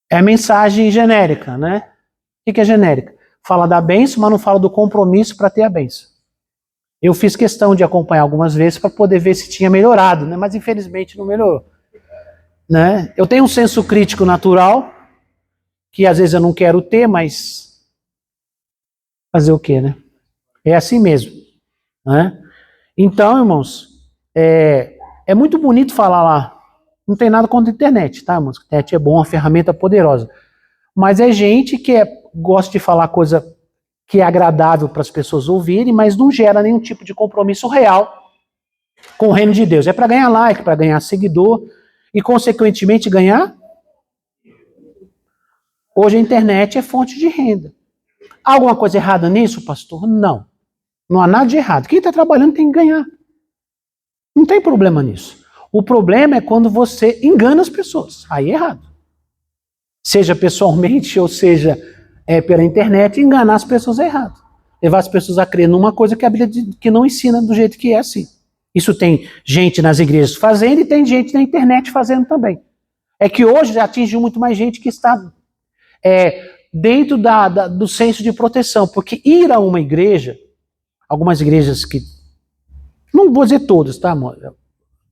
É mensagem genérica, né? O que é genérica? Fala da bênção, mas não fala do compromisso para ter a bênção. Eu fiz questão de acompanhar algumas vezes para poder ver se tinha melhorado, né? Mas infelizmente não melhorou. Né? Eu tenho um senso crítico natural, que às vezes eu não quero ter, mas fazer o quê, né? É assim mesmo. Né? Então, irmãos, é muito bonito falar lá. Não tem nada contra a internet, tá, irmãos? A internet é bom, uma ferramenta poderosa. Mas é gente que gosta de falar coisa que é agradável para as pessoas ouvirem, mas não gera nenhum tipo de compromisso real com o reino de Deus. É para ganhar like, para ganhar seguidor e, consequentemente, ganhar. Hoje a internet é fonte de renda. Há alguma coisa errada nisso, pastor? Não. Não há nada de errado. Quem está trabalhando tem que ganhar. Não tem problema nisso. O problema é quando você engana as pessoas. Aí é errado. Seja pessoalmente ou seja pela internet, enganar as pessoas é errado. Levar as pessoas a crer numa coisa que a Bíblia que não ensina do jeito que é assim. Isso tem gente nas igrejas fazendo e tem gente na internet fazendo também. É que hoje já atingiu muito mais gente que está dentro do senso de proteção. Porque ir a uma igreja, algumas igrejas que... Não vou dizer todas, tá, amor?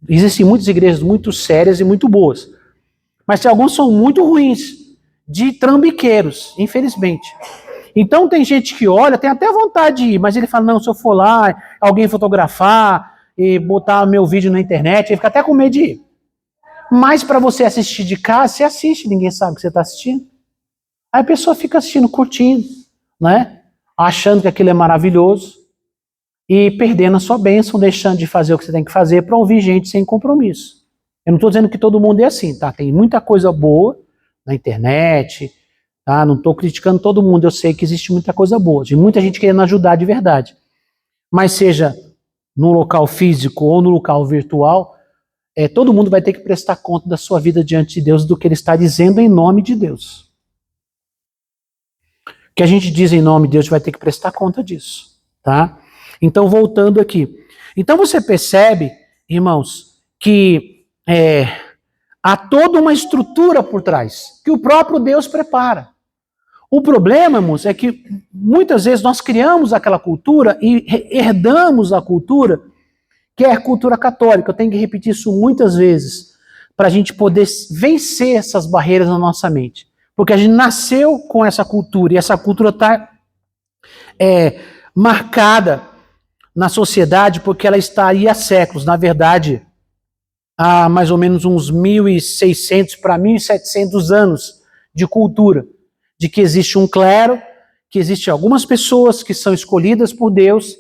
Existem muitas igrejas muito sérias e muito boas. Mas alguns são muito ruins, de trambiqueiros, infelizmente. Então tem gente que olha, tem até vontade de ir, mas ele fala, não, se eu for lá, alguém fotografar e botar meu vídeo na internet, ele fica até com medo de ir. Mas para você assistir de casa, você assiste, ninguém sabe que você está assistindo. Aí a pessoa fica assistindo, curtindo, né? Achando que aquilo é maravilhoso e perdendo a sua bênção, deixando de fazer o que você tem que fazer para ouvir gente sem compromisso. Eu não estou dizendo que todo mundo é assim, tá? Tem muita coisa boa na internet, tá? Não estou criticando todo mundo, eu sei que existe muita coisa boa, tem muita gente querendo ajudar de verdade. Mas seja no local físico ou no local virtual, todo mundo vai ter que prestar conta da sua vida diante de Deus, do que ele está dizendo em nome de Deus. O que a gente diz em nome de Deus vai ter que prestar conta disso, tá? Então, voltando aqui. Então, você percebe, irmãos, que há toda uma estrutura por trás, que o próprio Deus prepara. O problema, irmãos, é que muitas vezes nós criamos aquela cultura e herdamos a cultura, que é a cultura católica. Eu tenho que repetir isso muitas vezes, para a gente poder vencer essas barreiras na nossa mente. Porque a gente nasceu com essa cultura, e essa cultura está marcada na sociedade, porque ela está aí há séculos. Na verdade, há mais ou menos uns 1.600 para 1.700 anos de cultura, de que existe um clero, que existe algumas pessoas que são escolhidas por Deus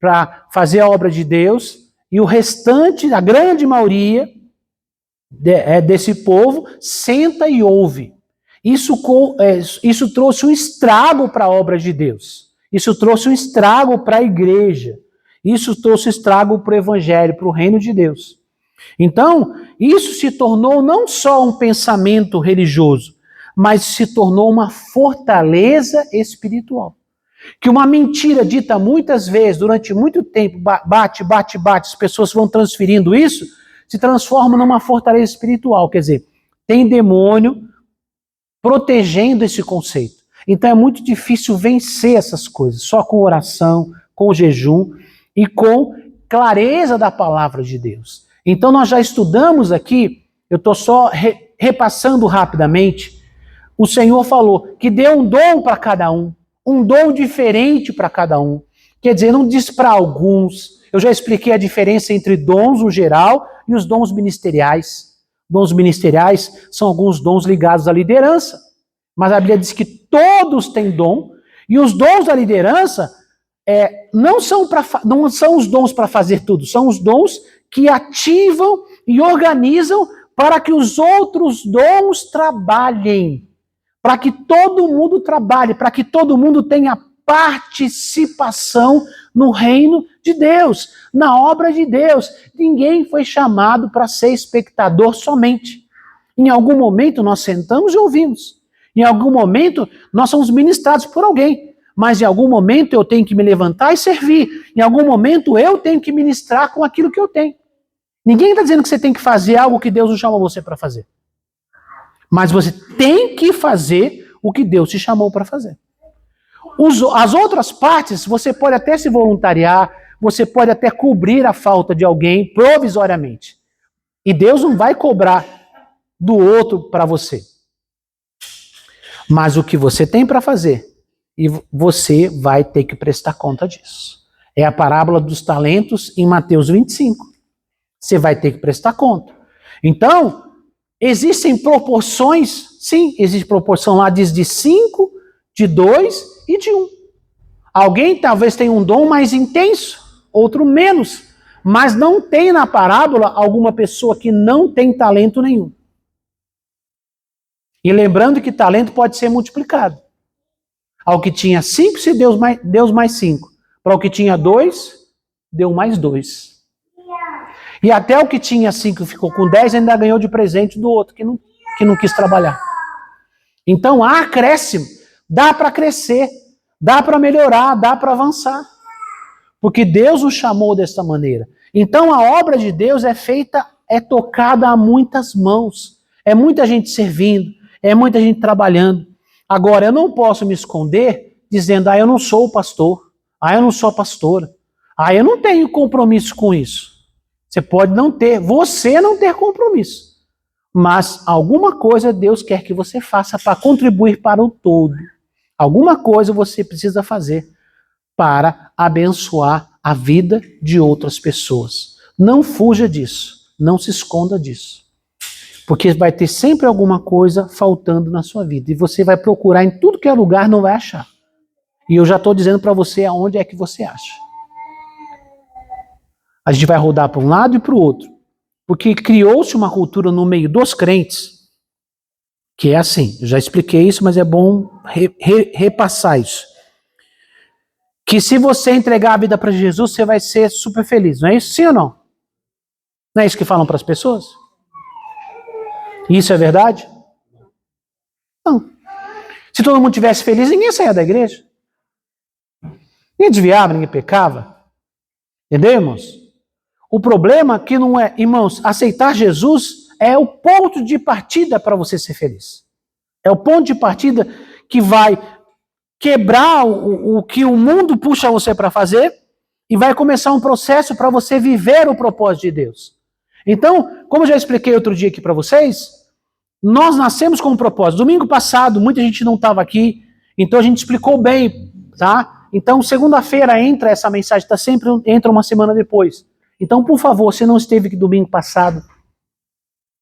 para fazer a obra de Deus, e o restante, a grande maioria desse povo, senta e ouve. Isso trouxe um estrago para a obra de Deus. Isso trouxe um estrago para a igreja. Isso trouxe estrago para o evangelho, para o reino de Deus. Então, isso se tornou não só um pensamento religioso, mas se tornou uma fortaleza espiritual. Que uma mentira dita muitas vezes, durante muito tempo, bate, as pessoas vão transferindo isso, se transforma numa fortaleza espiritual. Quer dizer, tem demônio protegendo esse conceito. Então é muito difícil vencer essas coisas, só com oração, com jejum e com clareza da palavra de Deus. Então nós já estudamos aqui, eu estou só repassando rapidamente, o Senhor falou que deu um dom para cada um dom diferente para cada um. Quer dizer, não diz para alguns. Eu já expliquei a diferença entre dons no geral e os dons ministeriais. Dons ministeriais são alguns dons ligados à liderança. Mas a Bíblia diz que todos têm dom, e os dons da liderança não são os dons para fazer tudo, são os dons que ativam e organizam para que os outros dons trabalhem. Para que todo mundo trabalhe, para que todo mundo tenha participação no reino de Deus, na obra de Deus. Ninguém foi chamado para ser espectador somente. Em algum momento nós sentamos e ouvimos. Em algum momento nós somos ministrados por alguém. Mas em algum momento eu tenho que me levantar e servir. Em algum momento eu tenho que ministrar com aquilo que eu tenho. Ninguém está dizendo que você tem que fazer algo que Deus não chamou você para fazer. Mas você tem que fazer o que Deus te chamou para fazer. As outras partes, você pode até se voluntariar, você pode até cobrir a falta de alguém provisoriamente. E Deus não vai cobrar do outro para você. Mas o que você tem para fazer, e você vai ter que prestar conta disso. É a parábola dos talentos em Mateus 25. Você vai ter que prestar conta. Então, existem proporções, sim, existe proporção lá, diz de 5, de 2 e de 1. Alguém talvez tenha um dom mais intenso, outro menos, mas não tem na parábola alguma pessoa que não tem talento nenhum. E lembrando que talento pode ser multiplicado. Ao que tinha 5, se deu mais 5. Para o que tinha 2, deu mais 2. E até o que tinha 5 ficou com 10, ainda ganhou de presente do outro que não quis trabalhar. Então há acréscimo, dá para crescer, dá para melhorar, dá para avançar. Porque Deus nos chamou dessa maneira. Então a obra de Deus é tocada a muitas mãos. É muita gente servindo, é muita gente trabalhando. Agora, eu não posso me esconder dizendo, eu não sou pastor, eu não sou pastora, eu não tenho compromisso com isso. Você pode não ter, você não ter compromisso. Mas alguma coisa Deus quer que você faça para contribuir para o todo. Alguma coisa você precisa fazer para abençoar a vida de outras pessoas. Não fuja disso, não se esconda disso. Porque vai ter sempre alguma coisa faltando na sua vida. E você vai procurar em tudo que é lugar, não vai achar. E eu já estou dizendo para você aonde é que você acha. A gente vai rodar para um lado e para o outro. Porque criou-se uma cultura no meio dos crentes, que é assim, eu já expliquei isso, mas é bom repassar isso. Que se você entregar a vida para Jesus, você vai ser super feliz. Não é isso? Sim ou não? Não é isso que falam para as pessoas? Isso é verdade? Não. Se todo mundo tivesse feliz, ninguém saía da igreja. Ninguém desviava, ninguém pecava. Entendeu, irmãos? O problema que não é, irmãos, aceitar Jesus é o ponto de partida para você ser feliz. É o ponto de partida que vai quebrar o que o mundo puxa você para fazer e vai começar um processo para você viver o propósito de Deus. Então, como eu já expliquei outro dia aqui para vocês, nós nascemos com um propósito. Domingo passado, muita gente não estava aqui, então a gente explicou bem, tá? Então, segunda-feira entra essa mensagem, entra uma semana depois. Então, por favor, se não esteve aqui domingo passado,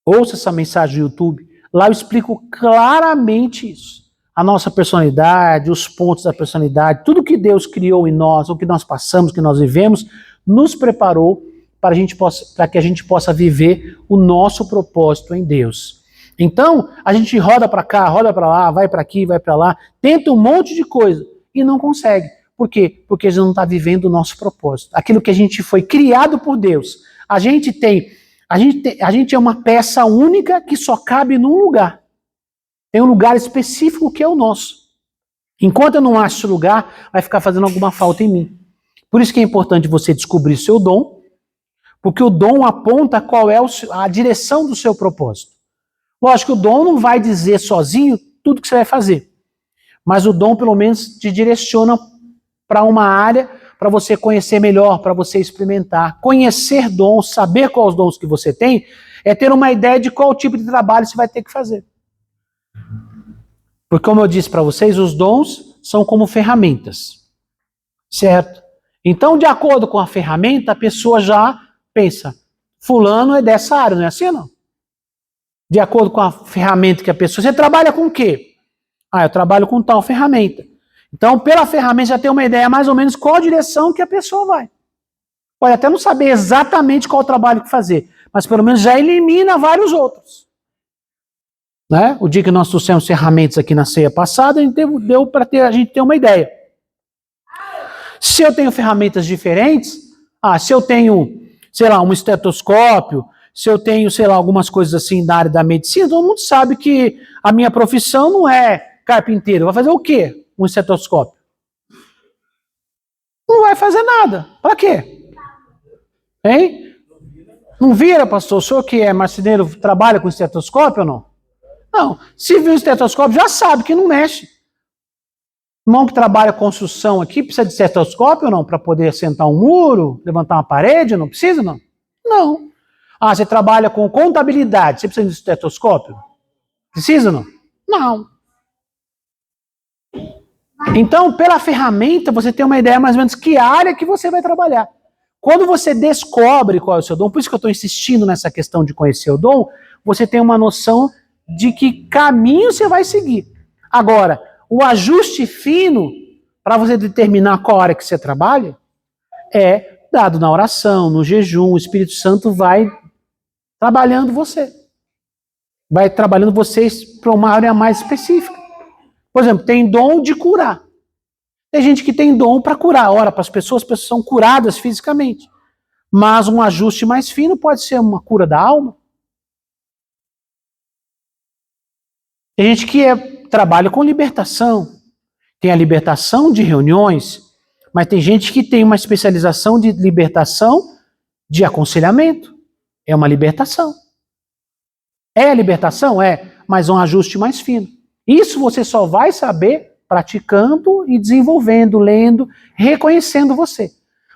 ouça essa mensagem no YouTube. Lá eu explico claramente isso. A nossa personalidade, os pontos da personalidade, tudo que Deus criou em nós, o que nós passamos, o que nós vivemos, nos preparou para que a gente possa viver o nosso propósito em Deus. Então, a gente roda para cá, roda para lá, vai para aqui, vai para lá, tenta um monte de coisa e não consegue. Por quê? Porque a gente não está vivendo o nosso propósito. Aquilo que a gente foi criado por Deus. A gente é uma peça única que só cabe num lugar. Tem um lugar específico que é o nosso. Enquanto eu não acho esse lugar, vai ficar fazendo alguma falta em mim. Por isso que é importante você descobrir seu dom, porque o dom aponta qual é a direção do seu propósito. Lógico que o dom não vai dizer sozinho tudo que você vai fazer, mas o dom pelo menos te direciona para uma área para você conhecer melhor, para você experimentar. Conhecer dons, saber quais os dons que você tem, é ter uma ideia de qual tipo de trabalho você vai ter que fazer. Porque como eu disse para vocês, os dons são como ferramentas, certo? Então, de acordo com a ferramenta, a pessoa já pensa, fulano é dessa área, não é assim não? De acordo com a ferramenta que a pessoa... Você trabalha com o quê? Eu trabalho com tal ferramenta. Então, pela ferramenta, já tem uma ideia mais ou menos qual a direção que a pessoa vai. Pode até não saber exatamente qual trabalho que fazer, mas pelo menos já elimina vários outros. Né? O dia que nós trouxemos ferramentas aqui na ceia passada, deu para a gente ter uma ideia. Se eu tenho ferramentas diferentes, se eu tenho, sei lá, um estetoscópio, se eu tenho, sei lá, algumas coisas assim da área da medicina, todo mundo sabe que a minha profissão não é carpinteiro. Vai fazer o quê? Um estetoscópio? Não vai fazer nada. Para quê? Hein? Não vira, pastor? O senhor que é marceneiro trabalha com estetoscópio ou não? Não. Se viu o estetoscópio, já sabe que não mexe. Irmão que trabalha construção aqui, precisa de estetoscópio ou não? Para poder assentar um muro, levantar uma parede? Não precisa, não? Não. Você trabalha com contabilidade, você precisa de estetoscópio? Precisa ou não? Não. Então, pela ferramenta, você tem uma ideia mais ou menos que área que você vai trabalhar. Quando você descobre qual é o seu dom, por isso que eu estou insistindo nessa questão de conhecer o dom, você tem uma noção de que caminho você vai seguir. Agora, o ajuste fino para você determinar qual área que você trabalha é dado na oração, no jejum. O Espírito Santo vai trabalhando você. Vai trabalhando vocês para uma área mais específica. Por exemplo, tem dom de curar. Tem gente que tem dom para curar. Ora, para as pessoas são curadas fisicamente. Mas um ajuste mais fino pode ser uma cura da alma. Tem gente que trabalha com libertação. Tem a libertação de reuniões, mas tem gente que tem uma especialização de libertação de aconselhamento. É uma libertação. É a libertação? É, mas um ajuste mais fino. Isso você só vai saber praticando e desenvolvendo, lendo, reconhecendo você.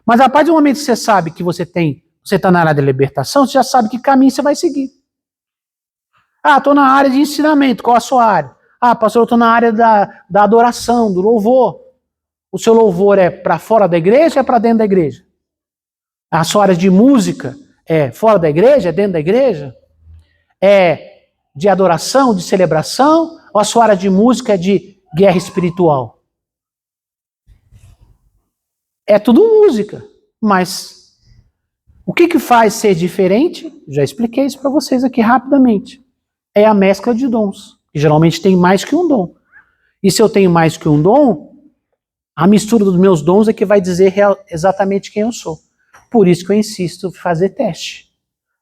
Mas a partir do momento que você sabe que você está na área de libertação, você já sabe que caminho você vai seguir. Estou na área de ensinamento, qual a sua área? Pastor, eu estou na área da adoração, do louvor. O seu louvor é para fora da igreja ou é para dentro da igreja? A sua área de música é fora da igreja, é dentro da igreja? É de adoração, de celebração? Ou a sua área de música é de guerra espiritual? É tudo música, mas o que faz ser diferente? Já expliquei isso para vocês aqui rapidamente. É a mescla de dons, que geralmente tem mais que um dom. E se eu tenho mais que um dom, a mistura dos meus dons é que vai dizer exatamente quem eu sou. Por isso que eu insisto em fazer teste,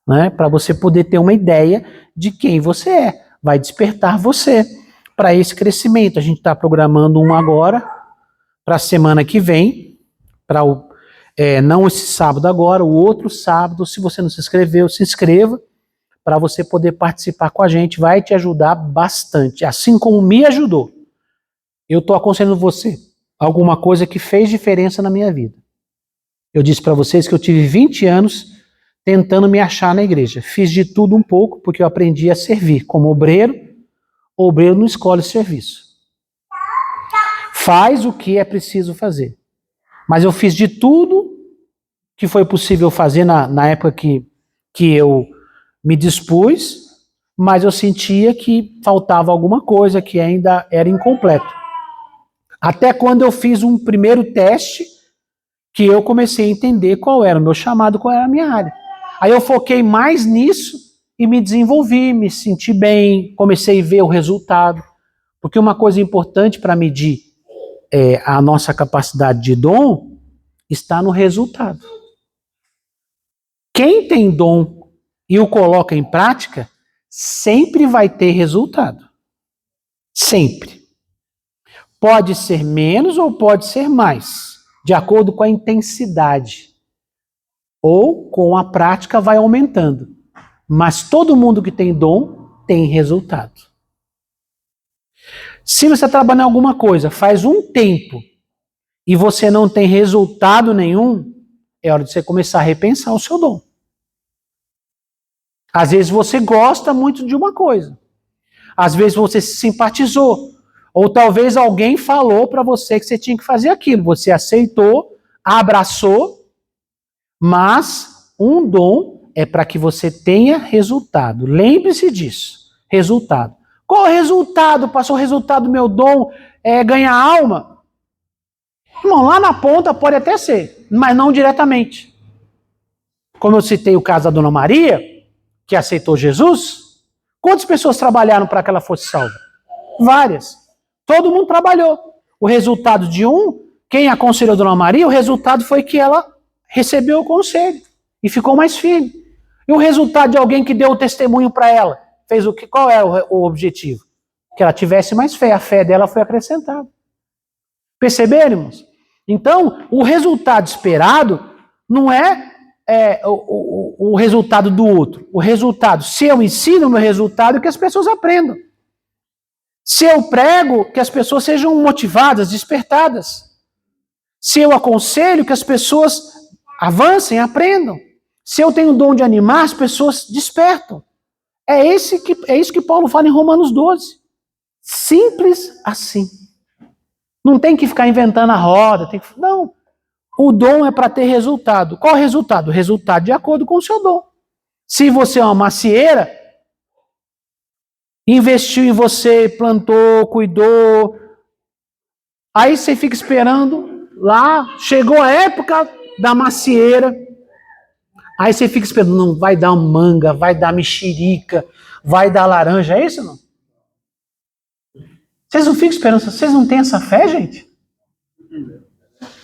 né? Para você poder ter uma ideia de quem você é. Vai despertar você para esse crescimento. A gente está programando um agora, para a semana que vem, para não esse sábado agora, o outro sábado. Se você não se inscreveu, se inscreva, para você poder participar com a gente. Vai te ajudar bastante, assim como me ajudou. Eu estou aconselhando você alguma coisa que fez diferença na minha vida. Eu disse para vocês que eu tive 20 anos tentando me achar na igreja. Fiz de tudo um pouco, porque eu aprendi a servir como obreiro. O obreiro não escolhe serviço. Faz o que é preciso fazer. Mas eu fiz de tudo que foi possível fazer na época que eu me dispus, mas eu sentia que faltava alguma coisa, que ainda era incompleto. Até quando eu fiz um primeiro teste, que eu comecei a entender qual era o meu chamado, qual era a minha área. Aí eu foquei mais nisso e me desenvolvi, me senti bem, comecei a ver o resultado. Porque uma coisa importante para medir a nossa capacidade de dom está no resultado. Quem tem dom e o coloca em prática, sempre vai ter resultado. Sempre. Pode ser menos ou pode ser mais, de acordo com a intensidade. Ou com a prática vai aumentando. Mas todo mundo que tem dom tem resultado. Se você trabalha em alguma coisa faz um tempo e você não tem resultado nenhum, é hora de você começar a repensar o seu dom. Às vezes você gosta muito de uma coisa. Às vezes você se simpatizou. Ou talvez alguém falou para você que você tinha que fazer aquilo. Você aceitou, abraçou, mas um dom é para que você tenha resultado. Lembre-se disso. Resultado. Qual é o resultado? Passou o resultado do meu dom? É ganhar alma? Irmão, lá na ponta pode até ser, mas não diretamente. Como eu citei o caso da Dona Maria, que aceitou Jesus, quantas pessoas trabalharam para que ela fosse salva? Várias. Todo mundo trabalhou. O resultado de quem aconselhou a Dona Maria, o resultado foi que ela recebeu o conselho e ficou mais firme. E o resultado de alguém que deu o testemunho para ela, fez o que? Qual é o objetivo? Que ela tivesse mais fé. A fé dela foi acrescentada. Perceberam, irmãos? Então, o resultado esperado não é o resultado do outro. O resultado, se eu ensino, o meu resultado é que as pessoas aprendam. Se eu prego, que as pessoas sejam motivadas, despertadas. Se eu aconselho, que as pessoas avancem, aprendam. Se eu tenho o dom de animar, as pessoas despertam. É isso que Paulo fala em Romanos 12. Simples assim. Não tem que ficar inventando a roda. Não. O dom é para ter resultado. Qual é o resultado? O resultado de acordo com o seu dom. Se você é uma macieira, investiu em você, plantou, cuidou, aí você fica esperando lá, chegou a época da macieira, aí você fica esperando, não, vai dar manga, vai dar mexerica, vai dar laranja, é isso não? Vocês não ficam esperando, vocês não têm essa fé, gente?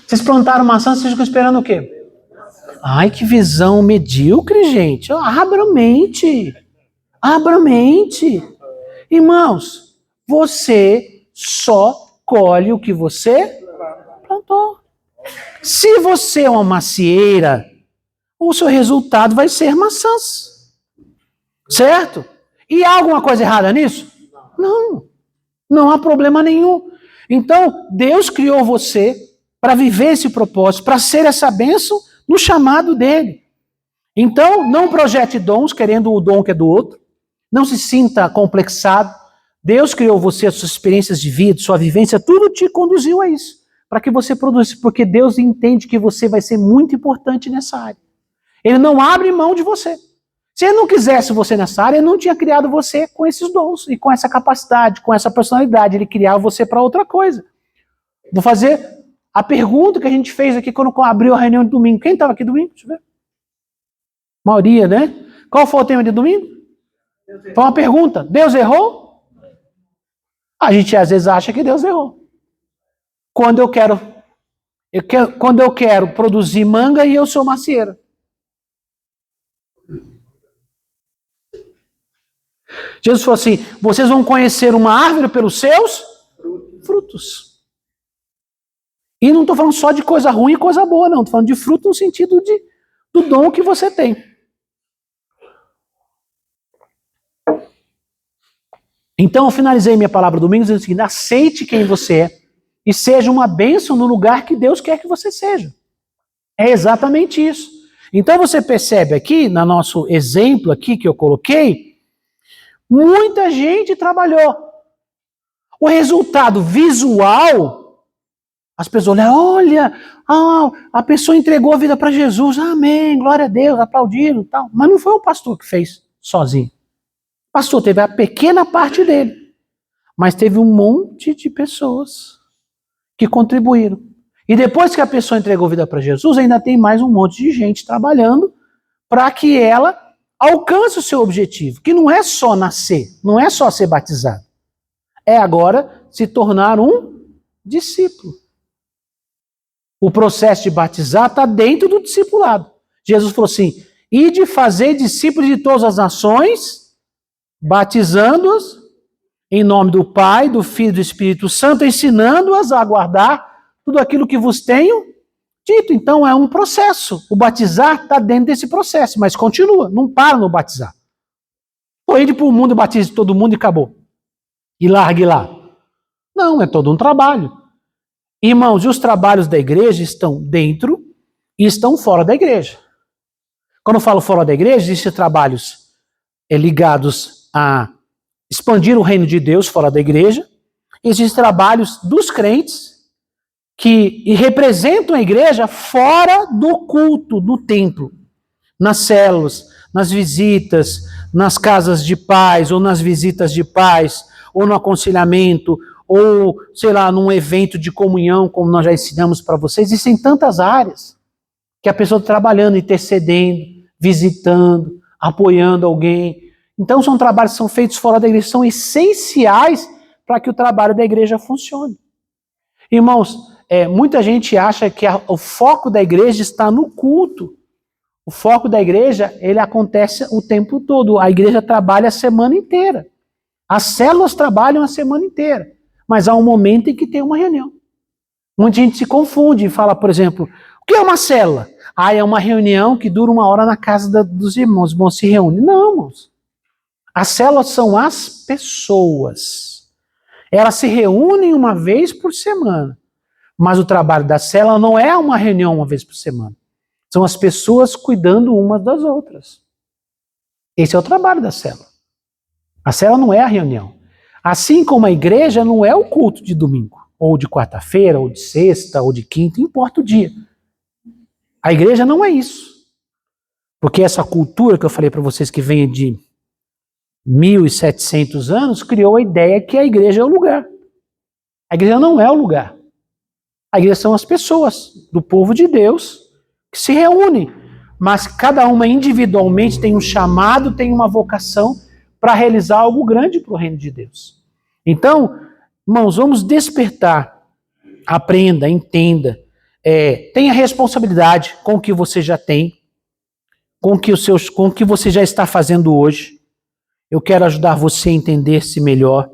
Vocês plantaram maçã, vocês ficam esperando o quê? Ai, que visão medíocre, gente. Abra a mente. Abra a mente. Irmãos, você só colhe o que você plantou. Se você é uma macieira, o seu resultado vai ser maçãs. Certo? E há alguma coisa errada nisso? Não. Não há problema nenhum. Então, Deus criou você para viver esse propósito, para ser essa bênção no chamado dele. Então, não projete dons querendo o dom que é do outro. Não se sinta complexado. Deus criou você, as suas experiências de vida, sua vivência, tudo te conduziu a isso. Para que você produza, porque Deus entende que você vai ser muito importante nessa área. Ele não abre mão de você. Se ele não quisesse você nessa área, ele não tinha criado você com esses dons e com essa capacidade, com essa personalidade. Ele criava você para outra coisa. Vou fazer a pergunta que a gente fez aqui quando abriu a reunião de domingo. Quem estava aqui domingo? Deixa eu ver. Maioria, né? Qual foi o tema de domingo? Foi uma pergunta. Deus errou? A gente às vezes acha que Deus errou. Quando eu quero produzir manga e eu sou macieira. Jesus falou assim, vocês vão conhecer uma árvore pelos seus frutos. E não estou falando só de coisa ruim e coisa boa, não. Estou falando de fruto no sentido do dom que você tem. Então, eu finalizei minha palavra domingo dizendo o seguinte, aceite quem você é e seja uma bênção no lugar que Deus quer que você seja. É exatamente isso. Então, você percebe aqui, no nosso exemplo aqui que eu coloquei, muita gente trabalhou. O resultado visual, as pessoas olham, a pessoa entregou a vida para Jesus, amém, glória a Deus, aplaudiram e tal. Mas não foi o pastor que fez sozinho. O pastor teve a pequena parte dele, mas teve um monte de pessoas que contribuíram. E depois que a pessoa entregou a vida para Jesus, ainda tem mais um monte de gente trabalhando para que ela alcance o seu objetivo, que não é só nascer, não é só ser batizado. É agora se tornar um discípulo. O processo de batizar está dentro do discipulado. Jesus falou assim, ide fazer discípulos de todas as nações, batizando-os em nome do Pai, do Filho e do Espírito Santo, ensinando-as a guardar tudo aquilo que vos tenho dito. Então é um processo. O batizar está dentro desse processo, mas continua, não para no batizar. Pô, ide para o mundo, batize todo mundo e acabou. E largue lá. Não, é todo um trabalho. Irmãos, e os trabalhos da igreja estão dentro e estão fora da igreja. Quando eu falo fora da igreja, existem trabalhos ligados a expandir o reino de Deus fora da igreja. Existem trabalhos dos crentes que representam a igreja fora do culto, do templo, nas células, nas visitas, nas casas de paz, ou nas visitas de paz, ou no aconselhamento, ou, sei lá, num evento de comunhão, como nós já ensinamos para vocês. Existem tantas áreas que a pessoa está trabalhando, intercedendo, visitando, apoiando alguém. Então são trabalhos que são feitos fora da igreja, são essenciais para que o trabalho da igreja funcione. Irmãos, muita gente acha que o foco da igreja está no culto. O foco da igreja, ele acontece o tempo todo. A igreja trabalha a semana inteira. As células trabalham a semana inteira. Mas há um momento em que tem uma reunião. Muita gente se confunde e fala, por exemplo, o que é uma célula? É uma reunião que dura 1 hora na casa dos irmãos. Os irmãos se reúnem. Não, irmãos. As células são as pessoas. Elas se reúnem uma vez por semana. Mas o trabalho da célula não é uma reunião uma vez por semana. São as pessoas cuidando umas das outras. Esse é o trabalho da célula. A célula não é a reunião. Assim como a igreja não é o culto de domingo, ou de quarta-feira, ou de sexta, ou de quinta, não importa o dia. A igreja não é isso. Porque essa cultura que eu falei para vocês que vem de 1.700 anos, criou a ideia que a igreja é o lugar. A igreja não é o lugar. A igreja são as pessoas do povo de Deus que se reúnem, mas cada uma individualmente tem um chamado, tem uma vocação para realizar algo grande para o reino de Deus. Então, irmãos, vamos despertar, aprenda, entenda, tenha responsabilidade com o que você já tem, com o que você já está fazendo hoje. Eu quero ajudar você a entender-se melhor,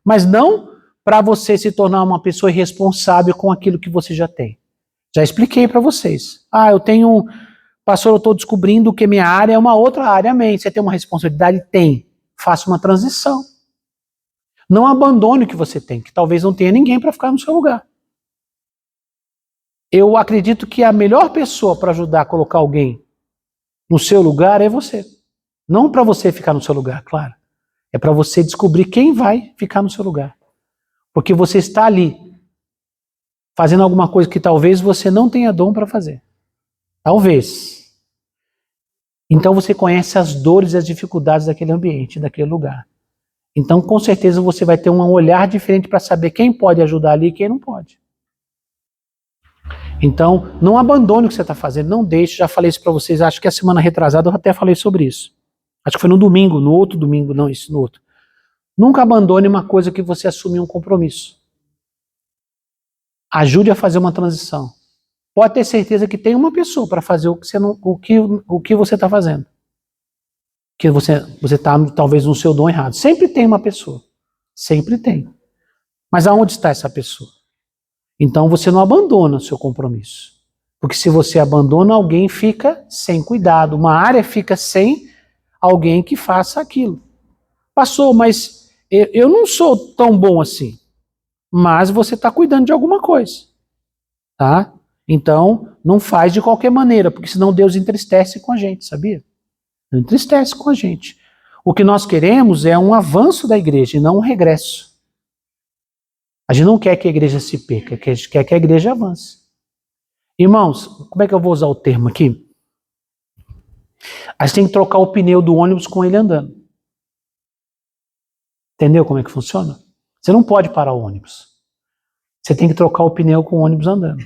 mas não para você se tornar uma pessoa irresponsável com aquilo que você já tem. Já expliquei para vocês. Pastor, eu estou descobrindo que minha área é uma outra área. Amém. Você tem uma responsabilidade? Tem. Faça uma transição. Não abandone o que você tem, que talvez não tenha ninguém para ficar no seu lugar. Eu acredito que a melhor pessoa para ajudar a colocar alguém no seu lugar é você. Não para você ficar no seu lugar, claro. É para você descobrir quem vai ficar no seu lugar. Porque você está ali fazendo alguma coisa que talvez você não tenha dom para fazer. Talvez. Então você conhece as dores e as dificuldades daquele ambiente, daquele lugar. Então com certeza você vai ter um olhar diferente para saber quem pode ajudar ali e quem não pode. Então não abandone o que você está fazendo, não deixe. Já falei isso para vocês, acho que a semana retrasada eu até falei sobre isso. Acho que foi no domingo, no outro domingo, não, isso no outro. Nunca abandone uma coisa que você assumiu um compromisso. Ajude a fazer uma transição. Pode ter certeza que tem uma pessoa para fazer o que você está fazendo. Que você está talvez no seu dom errado. Sempre tem uma pessoa. Sempre tem. Mas aonde está essa pessoa? Então você não abandona o seu compromisso. Porque se você abandona, alguém fica sem cuidado. Uma área fica sem alguém que faça aquilo. Pastor, mas eu não sou tão bom assim. Mas você está cuidando de alguma coisa. Tá? Então, não faz de qualquer maneira, porque senão Deus entristece com a gente, sabia? Não entristece com a gente. O que nós queremos é um avanço da igreja e não um regresso. A gente não quer que a igreja se perca, a gente quer que a igreja avance. Irmãos, como é que eu vou usar o termo aqui? A gente tem que trocar o pneu do ônibus com ele andando. Entendeu como é que funciona? Você não pode parar o ônibus. Você tem que trocar o pneu com o ônibus andando.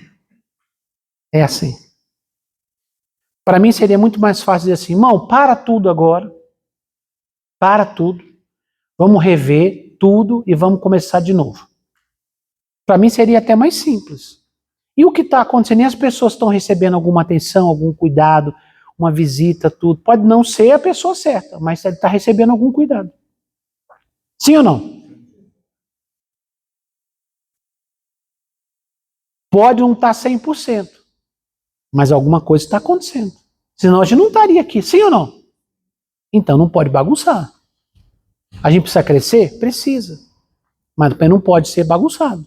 É assim. Para mim seria muito mais fácil dizer assim, irmão, para tudo agora. Para tudo. Vamos rever tudo e vamos começar de novo. Para mim seria até mais simples. E o que está acontecendo? E as pessoas estão recebendo alguma atenção, algum cuidado, uma visita, tudo. Pode não ser a pessoa certa, mas ele está recebendo algum cuidado. Sim ou não? Pode não estar 100%, mas alguma coisa está acontecendo. Senão a gente não estaria aqui, sim ou não? Então não pode bagunçar. A gente precisa crescer? Precisa. Mas também não pode ser bagunçado.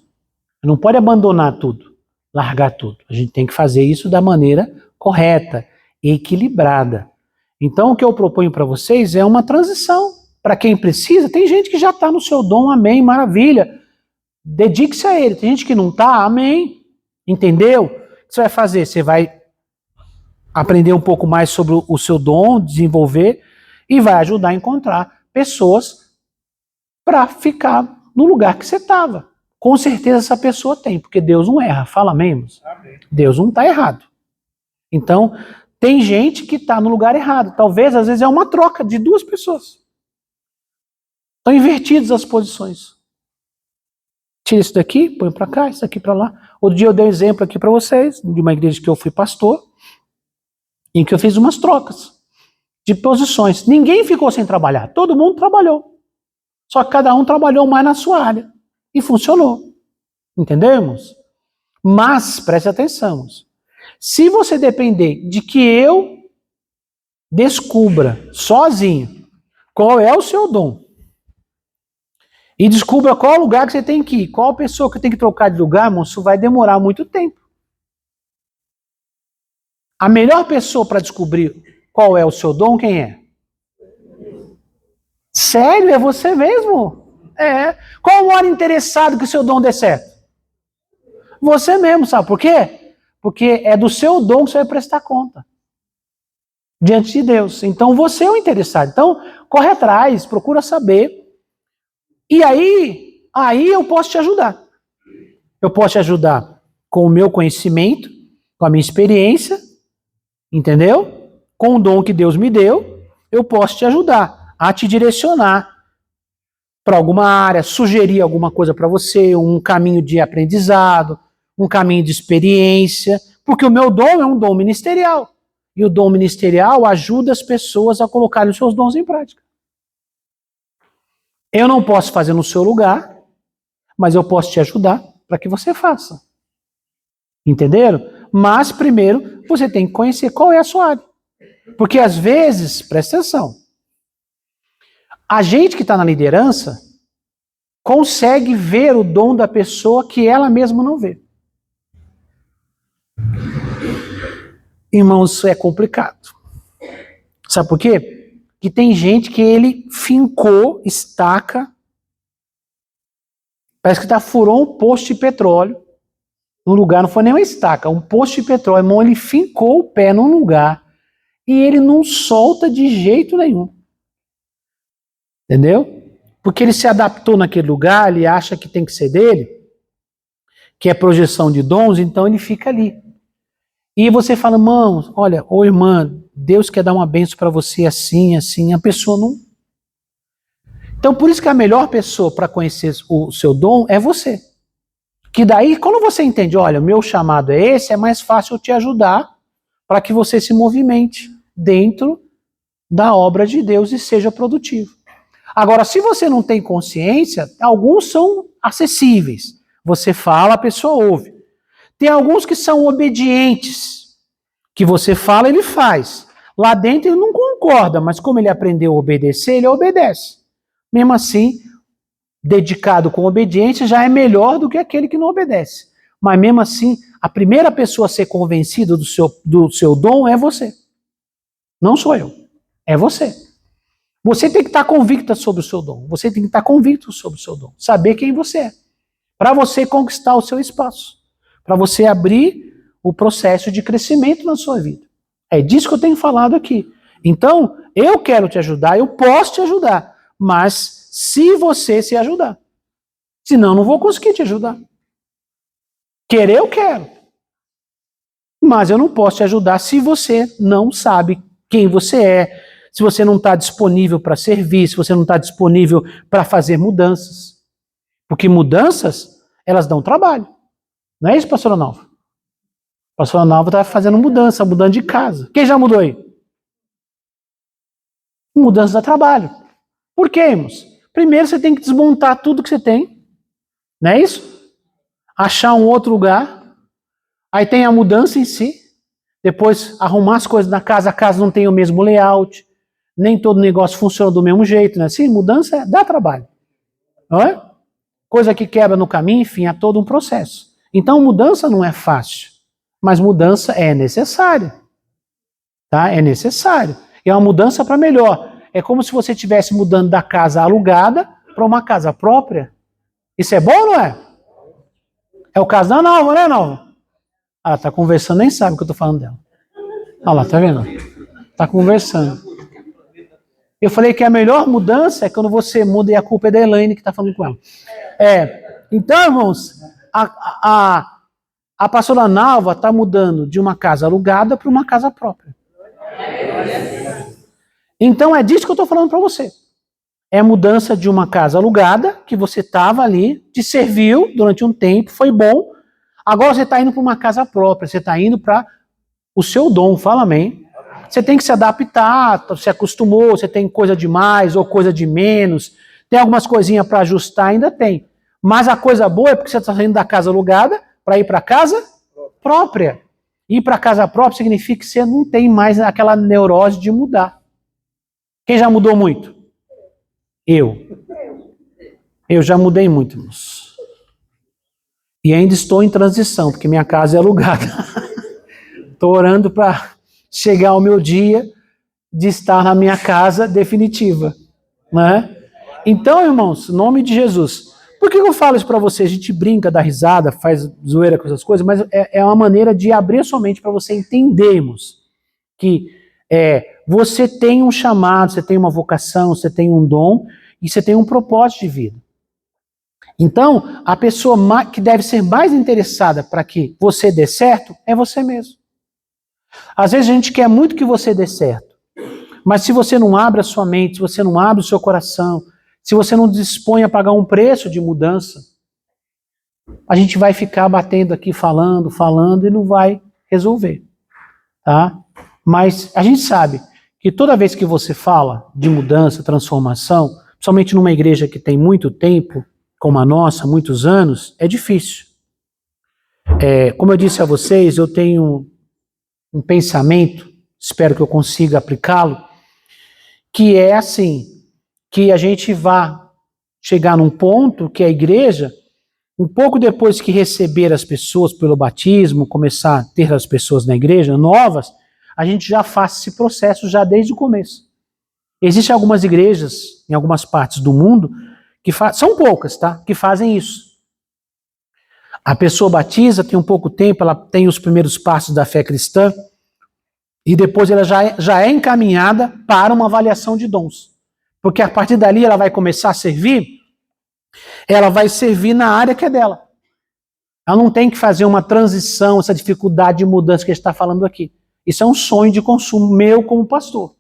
Não pode abandonar tudo, largar tudo. A gente tem que fazer isso da maneira correta, equilibrada. Então o que eu proponho para vocês é uma transição. Para quem precisa, tem gente que já está no seu dom, amém, maravilha. Dedique-se a ele. Tem gente que não está, amém. Entendeu? O que você vai fazer? Você vai aprender um pouco mais sobre o seu dom, desenvolver, e vai ajudar a encontrar pessoas para ficar no lugar que você estava. Com certeza essa pessoa tem, porque Deus não erra. Fala mesmo. Deus não está errado. Então, tem gente que está no lugar errado. Talvez, às vezes, é uma troca de duas pessoas. Estão invertidas as posições. Tira isso daqui, põe para cá, isso aqui para lá. Outro dia eu dei um exemplo aqui para vocês, de uma igreja que eu fui pastor, em que eu fiz umas trocas de posições. Ninguém ficou sem trabalhar, todo mundo trabalhou. Só que cada um trabalhou mais na sua área. E funcionou. Entendemos? Mas, preste atenção. Se você depender de que eu descubra sozinho qual é o seu dom, e descubra qual lugar que você tem que ir, qual pessoa que tem que trocar de lugar, irmão, isso vai demorar muito tempo. A melhor pessoa para descobrir qual é o seu dom, quem é? Sério? É você mesmo? É. Qual o maior interessado que o seu dom dê certo? Você mesmo, sabe por quê? Porque é do seu dom que você vai prestar conta diante de Deus. Então você é o interessado. Então, corre atrás, procura saber. E aí eu posso te ajudar. Eu posso te ajudar com o meu conhecimento, com a minha experiência, entendeu? Com o dom que Deus me deu, eu posso te ajudar a te direcionar para alguma área, sugerir alguma coisa para você, um caminho de aprendizado, um caminho de experiência, porque o meu dom é um dom ministerial. E o dom ministerial ajuda as pessoas a colocarem os seus dons em prática. Eu não posso fazer no seu lugar, mas eu posso te ajudar para que você faça. Entenderam? Mas primeiro você tem que conhecer qual é a sua área. Porque às vezes, presta atenção, a gente que está na liderança consegue ver o dom da pessoa que ela mesma não vê. Irmãos, isso é complicado. Sabe por quê? Que tem gente que ele fincou, estaca, parece que furou um posto de petróleo, no lugar, não foi nem uma estaca, um posto de petróleo, irmão, ele fincou o pé num lugar e ele não solta de jeito nenhum. Entendeu? Porque ele se adaptou naquele lugar, ele acha que tem que ser dele, que é projeção de dons, então ele fica ali. E você fala, irmão, olha, ô irmã, Deus quer dar uma bênção para você assim, assim, a pessoa não. Então por isso que a melhor pessoa para conhecer o seu dom é você. Que daí, quando você entende, olha, o meu chamado é esse, é mais fácil eu te ajudar para que você se movimente dentro da obra de Deus e seja produtivo. Agora, se você não tem consciência, alguns são acessíveis. Você fala, a pessoa ouve. Tem alguns que são obedientes, que você fala, ele faz. Lá dentro ele não concorda, mas como ele aprendeu a obedecer, ele obedece. Mesmo assim, dedicado com obediência já é melhor do que aquele que não obedece. Mas mesmo assim, a primeira pessoa a ser convencida do seu dom é você. Não sou eu, é você. Você tem que estar convicta sobre o seu dom. Você tem que estar convicto sobre o seu dom. Saber quem você é. Para você conquistar o seu espaço. Para você abrir o processo de crescimento na sua vida. É disso que eu tenho falado aqui. Então, eu quero te ajudar, eu posso te ajudar. Mas se você se ajudar. Senão, não vou conseguir te ajudar. Querer, eu quero. Mas eu não posso te ajudar se você não sabe quem você é, se você não está disponível para servir, se você não está disponível para fazer mudanças. Porque mudanças, elas dão trabalho. Não é isso, pastora Nova? A pastora Nova está fazendo mudança, mudando de casa. Quem já mudou aí? Mudança dá trabalho. Por quê, irmãos? Primeiro você tem que desmontar tudo que você tem. Não é isso? Achar um outro lugar. Aí tem a mudança em si, depois arrumar as coisas na casa, a casa não tem o mesmo layout, nem todo negócio funciona do mesmo jeito, né? Sim, mudança dá trabalho, não é? Coisa que quebra no caminho, enfim, é todo um processo. Então mudança não é fácil, mas mudança é necessária, tá? É necessário. E é uma mudança para melhor. É como se você estivesse mudando da casa alugada para uma casa própria. Isso é bom ou não é? É o caso da Nalva, né, Nalva? Ela tá conversando, nem sabe o que eu tô falando dela. Olha lá, tá vendo? Tá conversando. Eu falei que a melhor mudança é quando você muda e a culpa é da Elaine que tá falando com ela. Então, irmãos, a pastora Nalva tá mudando de uma casa alugada para uma casa própria. Então é disso que eu tô falando para você. É a mudança de uma casa alugada, que você estava ali, te serviu durante um tempo, foi bom. Agora você está indo para uma casa própria, você está indo para o seu dom, fala amém. Você tem que se adaptar, você acostumou, você tem coisa de mais ou coisa de menos, tem algumas coisinhas para ajustar, ainda tem. Mas a coisa boa é porque você está saindo da casa alugada para ir para a casa própria. Ir para a casa própria significa que você não tem mais aquela neurose de mudar. Quem já mudou muito? Eu já mudei muito, irmãos. E ainda estou em transição, porque minha casa é alugada. Estou orando para chegar o meu dia de estar na minha casa definitiva. Né? Então, irmãos, em nome de Jesus. Por que eu falo isso para vocês? A gente brinca, dá risada, faz zoeira com essas coisas, mas é uma maneira de abrir a sua mente para você entendermos que você tem um chamado, você tem uma vocação, você tem um dom e você tem um propósito de vida. Então, a pessoa que deve ser mais interessada para que você dê certo é você mesmo. Às vezes a gente quer muito que você dê certo, mas se você não abre a sua mente, se você não abre o seu coração, se você não dispõe a pagar um preço de mudança, a gente vai ficar batendo aqui, falando e não vai resolver. Tá? Mas a gente sabe que toda vez que você fala de mudança, transformação, principalmente numa igreja que tem muito tempo, como a nossa, muitos anos, é difícil. Como eu disse a vocês, eu tenho um pensamento, espero que eu consiga aplicá-lo, que é assim, que a gente vá chegar num ponto que a igreja, um pouco depois que receber as pessoas pelo batismo, começar a ter as pessoas na igreja novas, a gente já faça esse processo já desde o começo. Existem algumas igrejas, em algumas partes do mundo, que são poucas, tá? Que fazem isso. A pessoa batiza, tem um pouco tempo, ela tem os primeiros passos da fé cristã, e depois ela já é encaminhada para uma avaliação de dons. Porque a partir dali ela vai começar a servir, ela vai servir na área que é dela. Ela não tem que fazer uma transição, essa dificuldade de mudança que a gente está falando aqui. Isso é um sonho de consumo meu como pastor.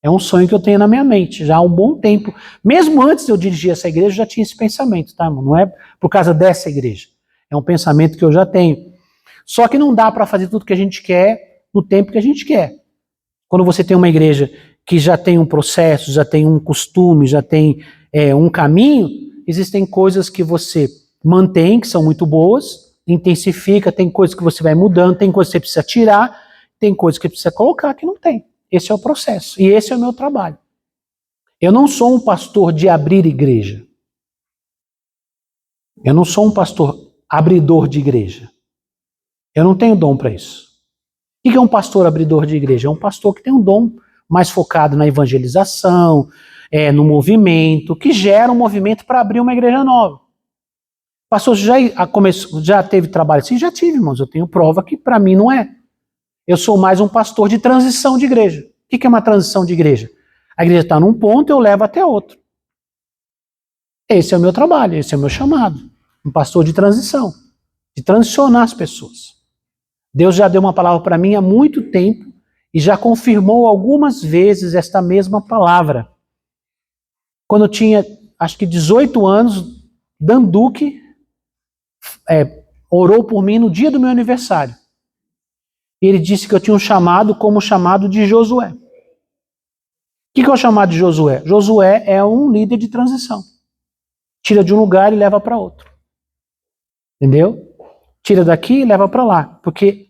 É um sonho que eu tenho na minha mente já há um bom tempo. Mesmo antes de eu dirigir essa igreja, eu já tinha esse pensamento, tá, irmão? Não é por causa dessa igreja. É um pensamento que eu já tenho. Só que não dá para fazer tudo que a gente quer no tempo que a gente quer. Quando você tem uma igreja que já tem um processo, já tem um costume, já tem um caminho, existem coisas que você mantém, que são muito boas, intensifica, tem coisas que você vai mudando, tem coisas que você precisa tirar, tem coisas que precisa colocar que não tem. Esse é o processo. E esse é o meu trabalho. Eu não sou um pastor de abrir igreja. Eu não sou um pastor abridor de igreja. Eu não tenho dom para isso. O que é um pastor abridor de igreja? É um pastor que tem um dom mais focado na evangelização, no movimento, que gera um movimento para abrir uma igreja nova. Pastor, já teve trabalho assim? Já tive, irmãos. Eu tenho prova que para mim não é. Eu sou mais um pastor de transição de igreja. O que é uma transição de igreja? A igreja está num ponto e eu levo até outro. Esse é o meu trabalho, esse é o meu chamado. Um pastor de transição, de transicionar as pessoas. Deus já deu uma palavra para mim há muito tempo e já confirmou algumas vezes esta mesma palavra. Quando eu tinha, acho que 18 anos, Dan Duque orou por mim no dia do meu aniversário. Ele disse que eu tinha um chamado como o chamado de Josué. O que é o chamado de Josué? Josué é um líder de transição. Tira de um lugar e leva para outro. Entendeu? Tira daqui e leva para lá. Porque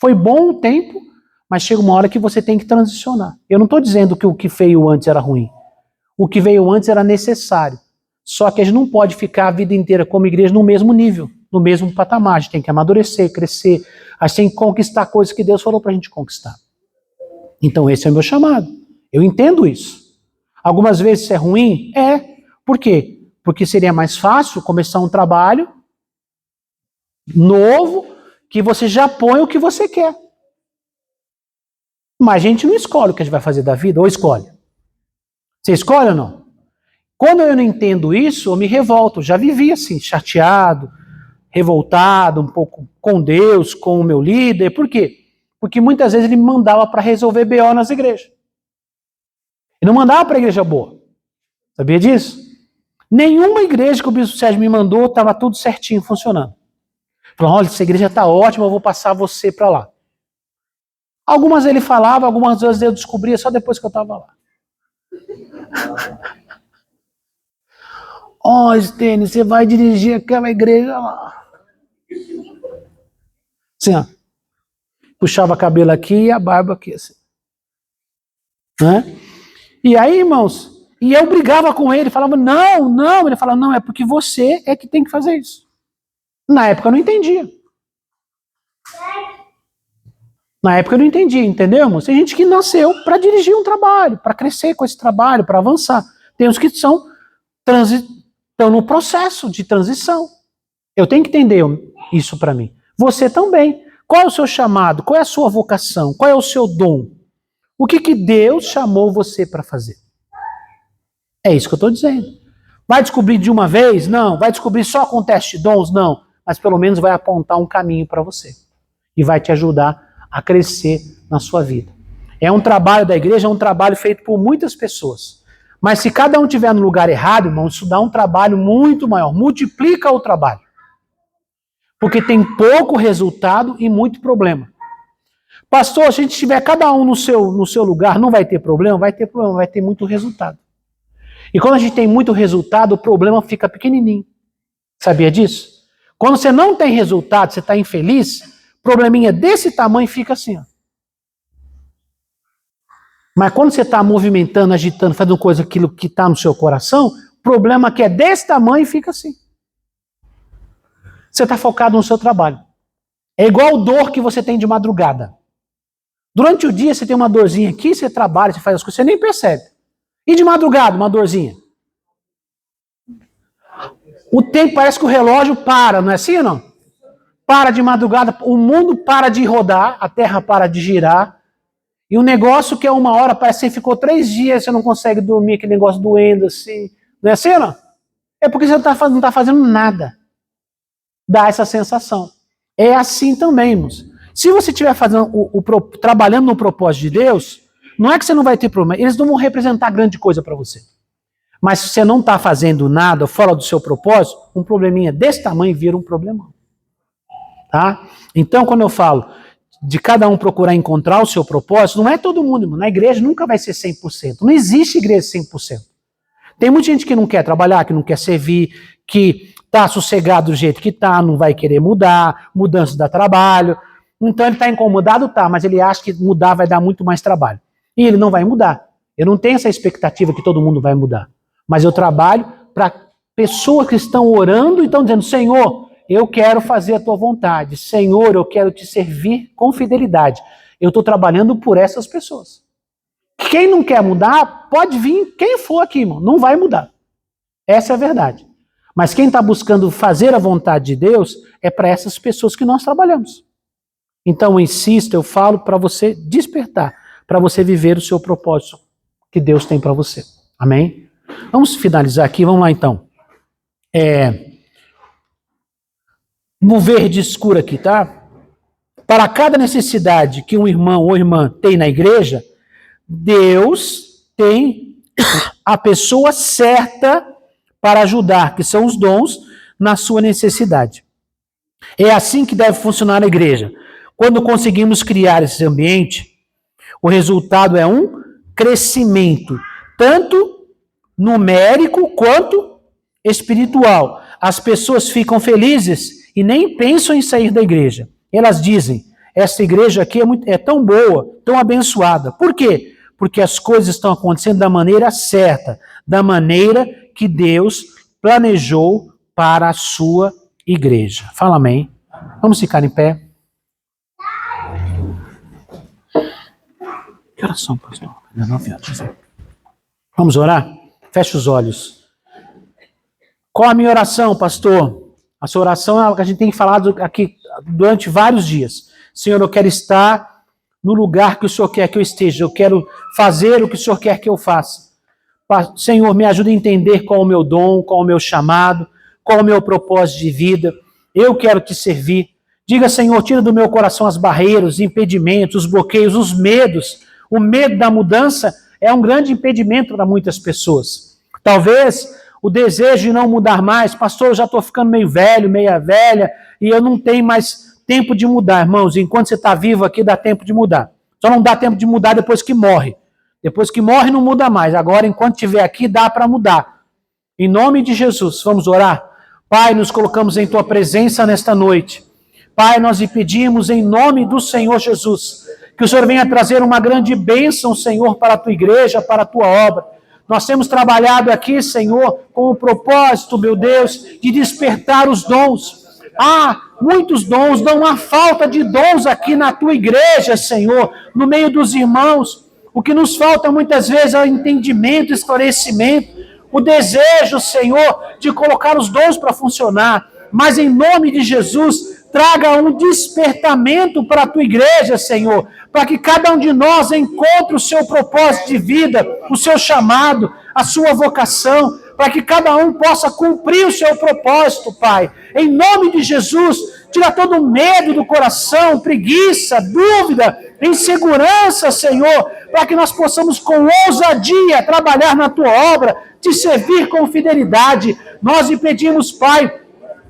foi bom o tempo, mas chega uma hora que você tem que transicionar. Eu não estou dizendo que o que veio antes era ruim. O que veio antes era necessário. Só que a gente não pode ficar a vida inteira como igreja no mesmo nível, no mesmo patamar. A gente tem que amadurecer, crescer. A gente tem que conquistar coisas que Deus falou para a gente conquistar. Então esse é o meu chamado. Eu entendo isso. Algumas vezes isso é ruim? É. Por quê? Porque seria mais fácil começar um trabalho novo que você já põe o que você quer. Mas a gente não escolhe o que a gente vai fazer da vida, ou escolhe? Você escolhe ou não? Quando eu não entendo isso, eu me revolto. Já vivi assim, chateado, revoltado, um pouco com Deus, com o meu líder. Por quê? Porque muitas vezes ele me mandava para resolver BO nas igrejas. E não mandava para a igreja boa. Sabia disso? Nenhuma igreja que o bispo Sérgio me mandou estava tudo certinho, funcionando. Falou, olha, essa igreja está ótima, eu vou passar você para lá. Algumas ele falava, algumas vezes eu descobria só depois que eu estava lá. Ó, Stênio, você vai dirigir aquela igreja lá. Assim, ó. Puxava cabelo aqui e a barba aqui, assim. Né? E aí, irmãos, e eu brigava com ele, falava, não. Ele falava, não, é porque você é que tem que fazer isso. Na época eu não entendia. Entendeu, irmãos? Tem gente que nasceu para dirigir um trabalho, para crescer com esse trabalho, para avançar. Tem uns que estão no processo de transição. Eu tenho que entender isso para mim. Você também. Qual é o seu chamado? Qual é a sua vocação? Qual é o seu dom? O que Deus chamou você para fazer? É isso que eu estou dizendo. Vai descobrir de uma vez? Não. Vai descobrir só com teste de dons? Não. Mas pelo menos vai apontar um caminho para você. E vai te ajudar a crescer na sua vida. É um trabalho da igreja, é um trabalho feito por muitas pessoas. Mas se cada um estiver no lugar errado, irmão, isso dá um trabalho muito maior. Multiplica o trabalho. Porque tem pouco resultado e muito problema. Pastor, se a gente tiver cada um no seu lugar, não vai ter problema? Vai ter problema, vai ter muito resultado. E quando a gente tem muito resultado, o problema fica pequenininho. Sabia disso? Quando você não tem resultado, você está infeliz, probleminha desse tamanho fica assim, ó. Mas quando você está movimentando, agitando, fazendo coisa, aquilo que está no seu coração, problema que é desse tamanho fica assim. Você está focado no seu trabalho. É igual dor que você tem de madrugada. Durante o dia você tem uma dorzinha aqui, você trabalha, você faz as coisas, você nem percebe. E de madrugada, uma dorzinha? O tempo parece que o relógio para, não é assim ou não? Para de madrugada, o mundo para de rodar, a terra para de girar. E um negócio que é 1 hora, parece que você ficou 3 dias, você não consegue dormir, aquele negócio doendo assim. Não é assim ou não? É porque você não está fazendo nada. Dá essa sensação. É assim também, irmãos. Se você estiver fazendo trabalhando no propósito de Deus, não é que você não vai ter problema. Eles não vão representar grande coisa para você. Mas se você não está fazendo nada fora do seu propósito, um probleminha desse tamanho vira um problemão. Tá? Então, quando eu falo de cada um procurar encontrar o seu propósito, não é todo mundo, irmão. Na igreja nunca vai ser 100%. Não existe igreja 100%. Tem muita gente que não quer trabalhar, que não quer servir, que está sossegado do jeito que está, não vai querer mudar, mudança dá trabalho. Então ele está incomodado, tá, mas ele acha que mudar vai dar muito mais trabalho. E ele não vai mudar. Eu não tenho essa expectativa que todo mundo vai mudar. Mas eu trabalho para pessoas que estão orando e estão dizendo, Senhor, eu quero fazer a tua vontade. Senhor, eu quero te servir com fidelidade. Eu estou trabalhando por essas pessoas. Quem não quer mudar, pode vir quem for aqui, irmão. Não vai mudar. Essa é a verdade. Mas quem está buscando fazer a vontade de Deus, é para essas pessoas que nós trabalhamos. Então eu insisto, eu falo para você despertar, para você viver o seu propósito que Deus tem para você. Amém? Vamos finalizar aqui, vamos lá então. No verde escuro aqui, tá? Para cada necessidade que um irmão ou irmã tem na igreja, Deus tem a pessoa certa para ajudar, que são os dons, na sua necessidade. É assim que deve funcionar a igreja. Quando conseguimos criar esse ambiente, o resultado é um crescimento, tanto numérico quanto espiritual. As pessoas ficam felizes e nem pensam em sair da igreja. Elas dizem, essa igreja aqui é tão boa, tão abençoada. Por quê? Porque as coisas estão acontecendo da maneira certa, da maneira que Deus planejou para a sua igreja. Fala amém. Vamos ficar em pé. Que oração, pastor? 19 horas. Vamos orar? Feche os olhos. Qual a minha oração, pastor? A sua oração é algo que a gente tem falado aqui durante vários dias. Senhor, eu quero estar no lugar que o Senhor quer que eu esteja. Eu quero fazer o que o Senhor quer que eu faça. Senhor, me ajuda a entender qual é o meu dom, qual é o meu chamado, qual é o meu propósito de vida. Eu quero te servir. Diga, Senhor, tira do meu coração as barreiras, os impedimentos, os bloqueios, os medos. O medo da mudança é um grande impedimento para muitas pessoas. Talvez o desejo de não mudar mais. Pastor, eu já estou ficando meio velho, meia velha, e eu não tenho mais tempo de mudar. Irmãos, enquanto você está vivo aqui, dá tempo de mudar. Só não dá tempo de mudar depois que morre. Depois que morre, não muda mais. Agora, enquanto estiver aqui, dá para mudar. Em nome de Jesus, vamos orar? Pai, nos colocamos em Tua presença nesta noite. Pai, nós lhe pedimos em nome do Senhor Jesus, que o Senhor venha trazer uma grande bênção, Senhor, para a Tua igreja, para a Tua obra. Nós temos trabalhado aqui, Senhor, com o propósito, meu Deus, de despertar os dons. Muitos dons, não há falta de dons aqui na Tua igreja, Senhor, no meio dos irmãos. O que nos falta muitas vezes é o entendimento, esclarecimento, o desejo, Senhor, de colocar os dons para funcionar. Mas em nome de Jesus, traga um despertamento para a Tua igreja, Senhor, para que cada um de nós encontre o seu propósito de vida, o seu chamado, a sua vocação, para que cada um possa cumprir o seu propósito, Pai. Em nome de Jesus, tira todo o medo do coração, preguiça, dúvida, insegurança, Senhor, para que nós possamos com ousadia trabalhar na Tua obra, te servir com fidelidade. Nós lhe pedimos, Pai,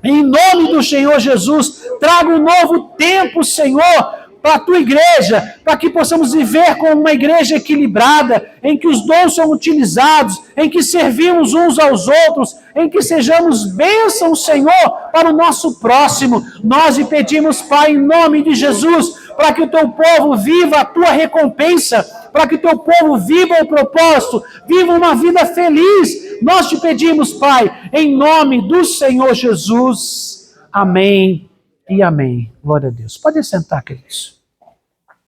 em nome do Senhor Jesus, traga um novo tempo, Senhor, para a Tua igreja, para que possamos viver como uma igreja equilibrada, em que os dons são utilizados, em que servimos uns aos outros, em que sejamos bênçãos, Senhor, para o nosso próximo. Nós lhe pedimos, Pai, em nome de Jesus, para que o Teu povo viva a Tua recompensa, para que o Teu povo viva o propósito, viva uma vida feliz. Nós te pedimos, Pai, em nome do Senhor Jesus. Amém e amém. Glória a Deus. Pode sentar, queridos.